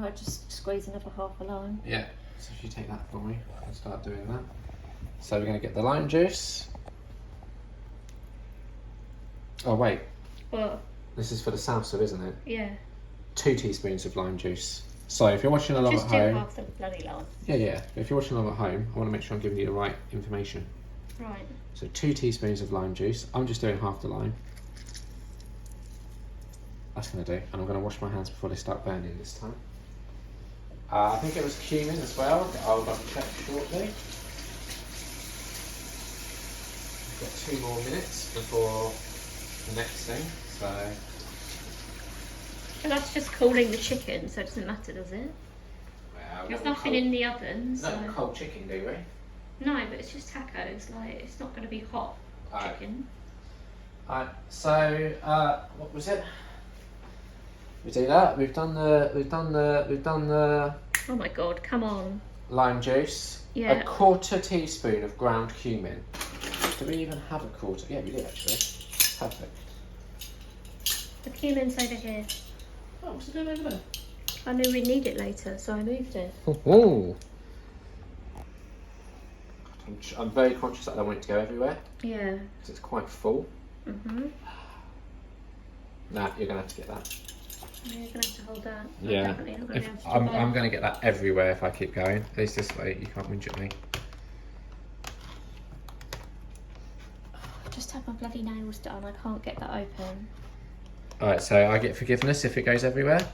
I just squeeze another half a lime. Yeah, so if you take that for me, I'll start doing that. So we're going to get the lime juice. Oh wait, What? this is for the salsa, isn't it? Yeah. 2 teaspoons of lime juice. So if you're watching along Just at do home, half the bloody lime. yeah. If you're watching along at home, I want to make sure I'm giving you the right information. Right. So 2 teaspoons of lime juice. I'm just doing half the lime. That's going to do. And I'm going to wash my hands before they start burning this time. I think it was cumin as well. I'll double check shortly. We've got 2 more minutes before the next thing. So And that's just cooling the chicken, so it doesn't matter, does it? well, There's nothing in the oven, so... No cold chicken, do we? No, but it's just tacos. Like, it's not going to be hot chicken. Alright, so what was it? We do that. We've done the Oh my god, come on. lime juice. Yeah. 1/4 teaspoon of ground cumin. Do we even have a quarter? Yeah, we do actually. Perfect. The cumin's over here. Oh, what's it doing over there? I knew we'd need it later, so I moved it. Oh. I'm very conscious that I don't want it to go everywhere Yeah. because it's quite full. Mhm. Nah, you're gonna have to get that. You're going to have to hold that. Yeah. Definitely not gonna be able to do I'm that. going to get that everywhere if I keep going. At least this way you can't whinge at me. Just have my bloody nails done. I can't get that open. Alright, so I get forgiveness if it goes everywhere.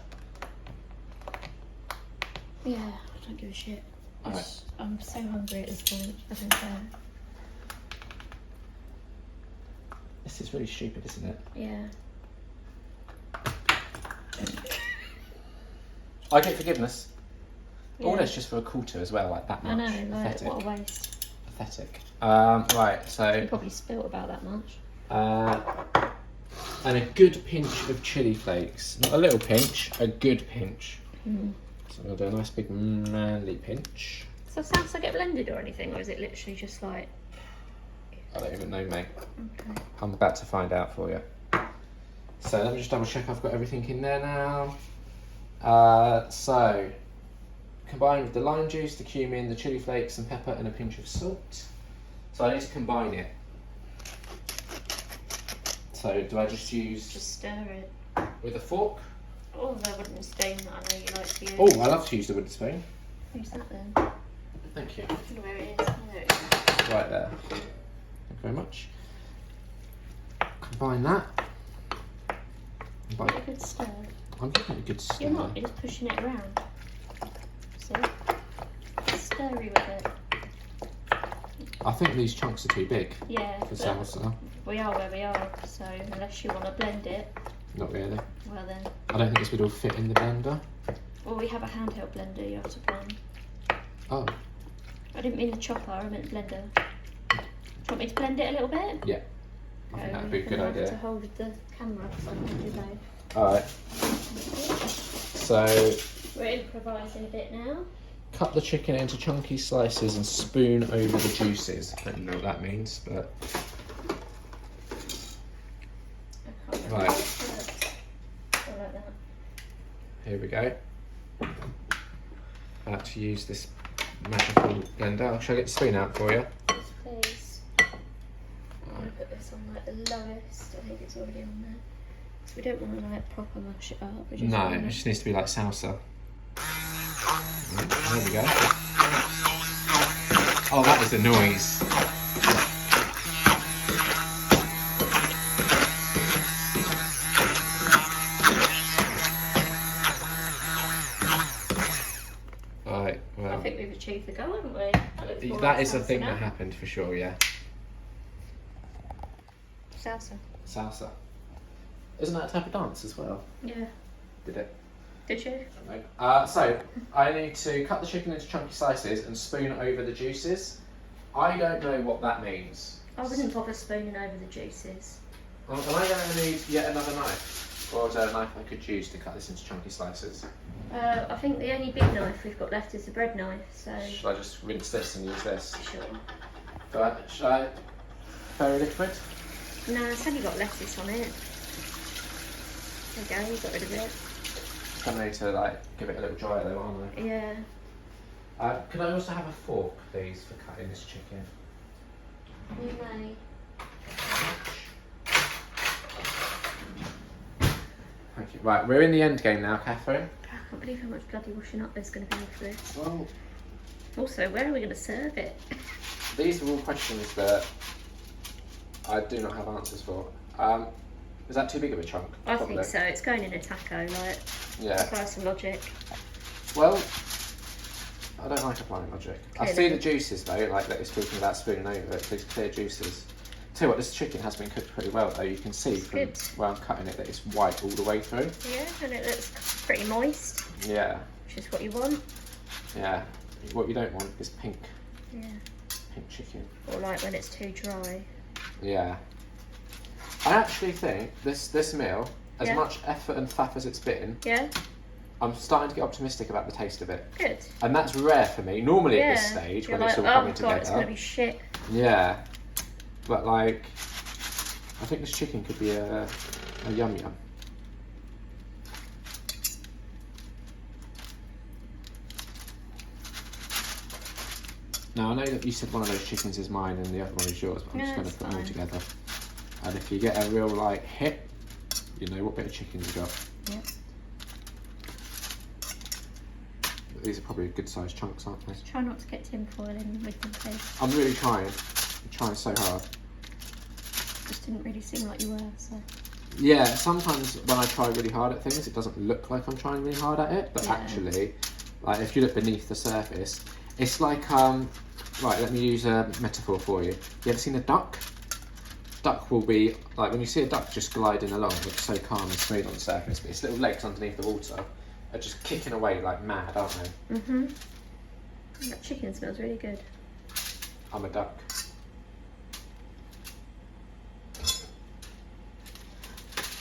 Yeah, I don't give a shit. Alright. I'm so hungry at this point. I don't care. This is really stupid, isn't it? Yeah. I get forgiveness. All Yeah. this just for 1/4 as well, like that I much. know, like, Pathetic. what a waste. Pathetic. Right, You so probably spilt about that much. and a good pinch of chili flakes. Not a little pinch, a good pinch. Mm. So we'll do a nice big manly pinch. Does salsa get blended or anything, or is it literally just like... I don't even know, mate. Okay. I'm about to find out for you. So let me just double check I've got everything in there now. So combine with the lime juice, the cumin, the chili flakes and pepper and a pinch of salt. So I need to combine it. So do I just use Just stir it. with a fork? Oh, that wooden spoon that I know you like to use. Oh, I love to use the wooden spoon. Who's that then? Thank you. I don't know where it is. Oh, there it is. Right there. Thank you very much. Combine that. Give it a good stir. I'm giving it a good stir. You're not, you're just pushing it around. See? Stirry with it. I think these chunks are too big Yeah, for but salsa. we are where we are, so unless you want to blend it, Not really. well then. I don't think this would all fit in the blender. Well, we have a handheld blender you have to blend. Oh, I didn't mean the chopper, I meant blender. Do you want me to blend it a little bit? yeah. I think that would be a good To idea. hold the camera because I can't do both. Alright. So, We're improvising a bit now. cut the chicken into chunky slices and spoon over the juices. I don't know what that means, but right. I like that. Here we go. I have to use this magical blender. Shall I get the spoon out for you? Yes, please. I'm going to put this on like the lowest. I think it's already on there. So we don't want to like proper mash it up. We just No, want it just needs to be like salsa. There we go. Oh, that was the noise. Right, well, I think we've achieved the goal, haven't we? that is the thing that happened for sure, yeah. Salsa. Salsa. Isn't that a type of dance as well? Yeah. Did it? Did you? So, I need to cut the chicken into chunky slices and spoon over the juices. I don't know what that means. I wouldn't bother spooning over the juices. Am I going to need yet another knife? Or is there a knife I could use to cut this into chunky slices? I think the only big knife we've got left is the bread knife, so... Should I just rinse this and use this? Sure. Right, should I... Fairy liquid? No, it's only got lettuce on it. There you go, got rid of it. I need to like give it a little dry though, aren't I? Yeah. Could I also have a fork, please, for cutting this chicken? You may. Thank you. Right, we're in the end game now, Catherine. I can't believe how much bloody washing up there's going to be for this. Well, Also, where are we going to serve it? these are all questions that I do not have answers for. Is that too big of a chunk? I think so. It's going in a taco, like, Yeah. apply some logic. Well, I don't like applying logic. I Clearly. see the juices though, like that you're speaking about spooning over it, these clear juices. Tell you what, this chicken has been cooked pretty well though. You can see from good. where I'm cutting it that it's white all the way through. Yeah, and it looks pretty moist, Yeah, which is what you want. yeah. What you don't want is pink Yeah. chicken. Or like when it's too dry. Yeah. I actually think this meal, as Yeah. much effort and faff as it's been, Yeah? I'm starting to get optimistic about the taste of it. Good. And that's rare for me. Normally Yeah. at this stage, You're when like, it's all oh coming god, it's going to together. be shit. Yeah. But like, I think this chicken could be a yum yum. Now I know that you said one of those chickens is mine and the other one is yours, but I'm No, just going to it's put them all fine. together. And if you get a real like hit, you know what bit of chicken you got. Yep. But these are probably good sized chunks, aren't they? Try not to get tin foil in with them, please. I'm really trying. I'm trying so hard. Just didn't really seem like you were, so. Yeah, sometimes when I try really hard at things, it doesn't look like I'm trying really hard at it, but Yeah. actually, like if you look beneath the surface, it's like right. Let me use a metaphor for you. You ever seen a duck? Duck will be like when you see a duck just gliding along, it's so calm and smooth on the surface, but its little legs underneath the water are just kicking away like mad, aren't they? Mm-hmm. That chicken smells really good. I'm a duck.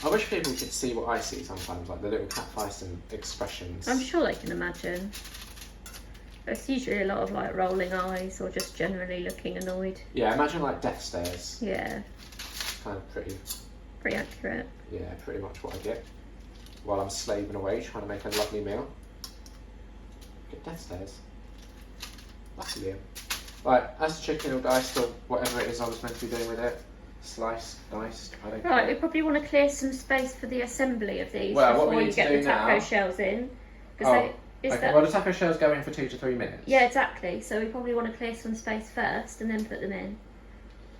I wish people could see what I see sometimes, like the little catfighting expressions. I'm sure they can imagine. It's usually a lot of like rolling eyes or just generally looking annoyed. Yeah, imagine like death stares. Yeah, It's kind of pretty accurate. Yeah, pretty much what I get while I'm slaving away trying to make a lovely meal. Get death stares. Lucky Liam. Right, that's the chicken or diced or whatever it is I was meant to be doing with it. Sliced, diced, I don't Right, we care. probably want to clear some space for the assembly of these Well, what we before need you to get do the taco now- shells in. Oh, Is okay, that... well the taco shells go in for 2 to 3 minutes. Yeah, exactly. So we probably want to clear some space first and then put them in.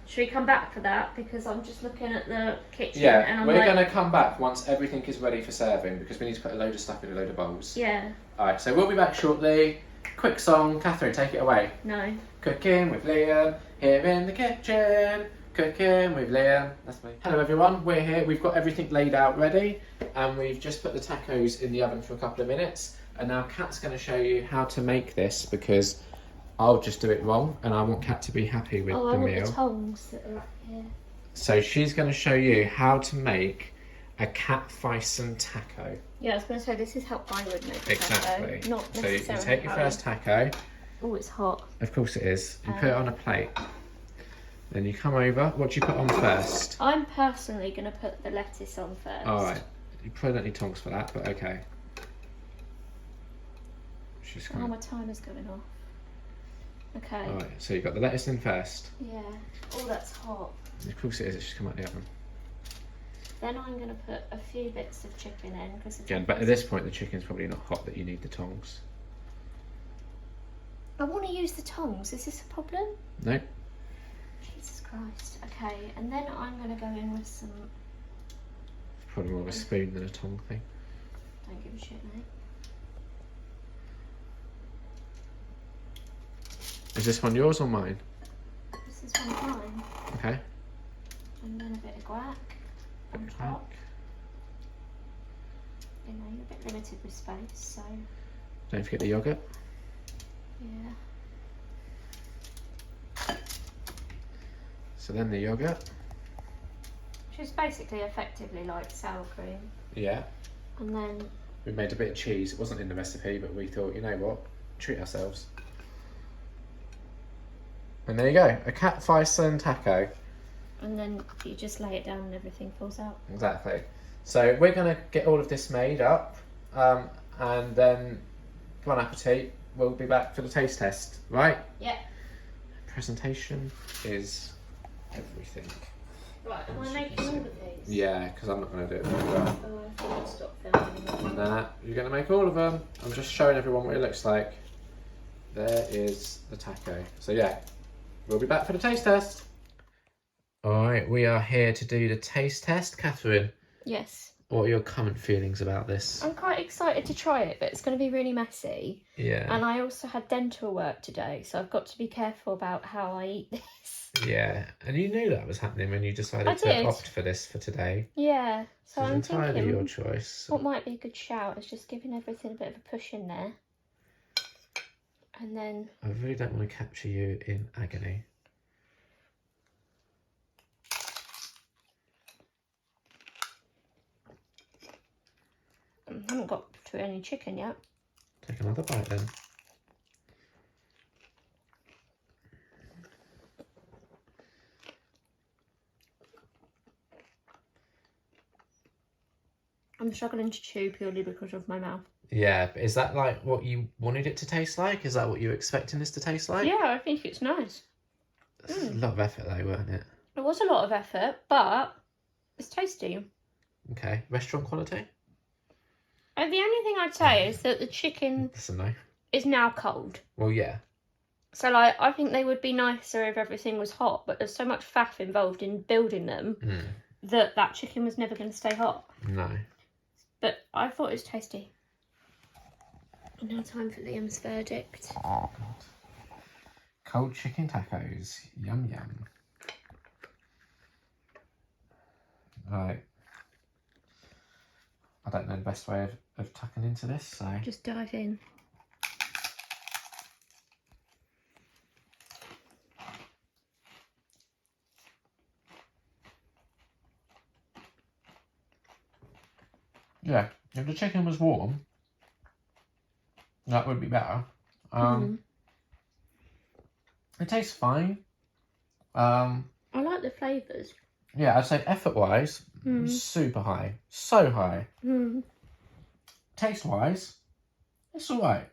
Should we come back for that? Because I'm just looking at the kitchen and Yeah, I'm we're like... going to come back once everything is ready for serving because we need to put a load of stuff in a load of bowls. Yeah, Alright, so we'll be back shortly. Quick song, Catherine, take it away. no. Cooking with Liam, here in the kitchen. Cooking with Liam. That's me. Hello everyone, we're here. We've got everything laid out ready and we've just put the tacos in the oven for a couple of minutes. And now Kat's going to show you how to make this because I'll just do it wrong and I want Kat to be happy with Oh, the I want meal. the tongs that are up here. So she's going to show you how to make a Capsaicin taco. Yeah, I was going to say, this is how I would make a Exactly. taco. Not So necessarily you take your how first taco. Oh, it's hot. Of course it is. You put it on a plate. Then you come over. What do you put on first? I'm personally going to put the lettuce on first. Alright. You probably don't need tongs for that, but okay. She's Oh, my timer's going off. Okay. Alright, so you've got the lettuce in first. Yeah. Oh, that's hot. Of course it is. It's just come out the oven. Then I'm going to put a few bits of chicken in. Again, but at this point the chicken's probably not hot that you need the tongs. I want to use the tongs. Is this a problem? No. Jesus Christ. Okay, and then I'm going to go in with some... It's probably more of a spoon than a tong thing. Don't give a shit, mate. Is this one yours or mine? This is one of mine. Okay. And then a bit of guac on top. You know, you're a bit limited with space, so Don't forget the yogurt. yeah. So then the yogurt. Which is basically effectively like sour cream. Yeah. And then We made a bit of cheese. It wasn't in the recipe, but we thought, you know what? Treat ourselves. And there you go. A Capsaicin taco. you just lay it down and everything falls out. Exactly. So we're going to get all of this made up. And then, bon appetit. We'll be back for the taste test, right? Yeah. Presentation is everything. Right, am I making all of these? Yeah, because I'm not going to do it very well. Oh, I thought I'd stop filming. Nah, you're going to make all of them. I'm just showing everyone what it looks like. There is the taco. So yeah, we'll be back for the taste test. Alright, we are here to do the taste test. Catherine, Yes. what are your current feelings about this? I'm quite excited to try it, but it's going to be really messy. Yeah. And I also had dental work today, so I've got to be careful about how I eat this. Yeah, and you knew that was happening when you decided I to did. opt for this for today. Yeah, so It's I'm entirely thinking your choice. what might be a good shout is just giving everything a bit of a push in there. And then... I really don't want to capture you in agony. I haven't got to any chicken yet. Take another bite then. I'm struggling to chew purely because of my mouth. Yeah, but is that like what you wanted it to taste like? Is that what you were expecting this to taste like? Yeah, I think it's nice. It's a lot of effort though, weren't it? It was a lot of effort, but it's tasty. Okay, restaurant quality? And the only thing I'd say is that the chicken That's a no. is now cold. Well, yeah. So, like, I think they would be nicer if everything was hot, but there's so much faff involved in building them that chicken was never going to stay hot. No. But I thought it was tasty. And now time for Liam's verdict. Oh, God. Cold chicken tacos. Yum, yum. Right. I don't know the best way of tucking into this, so... Just dive in. Yeah, if the chicken was warm, that would be better. It tastes fine. I like the flavours. Yeah, I'd say effort-wise, super high. So high. Taste-wise, it's alright.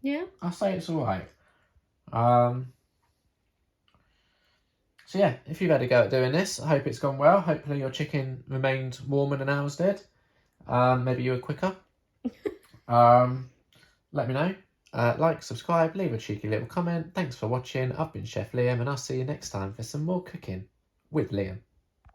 Yeah? I'll say it's alright. So yeah, if you've had a go at doing this, I hope it's gone well. Hopefully your chicken remained warmer than ours did. Maybe you were quicker. Let me know. Like, subscribe, leave a cheeky little comment. Thanks for watching. I've been Chef Liam and I'll see you next time for some more cooking with Liam.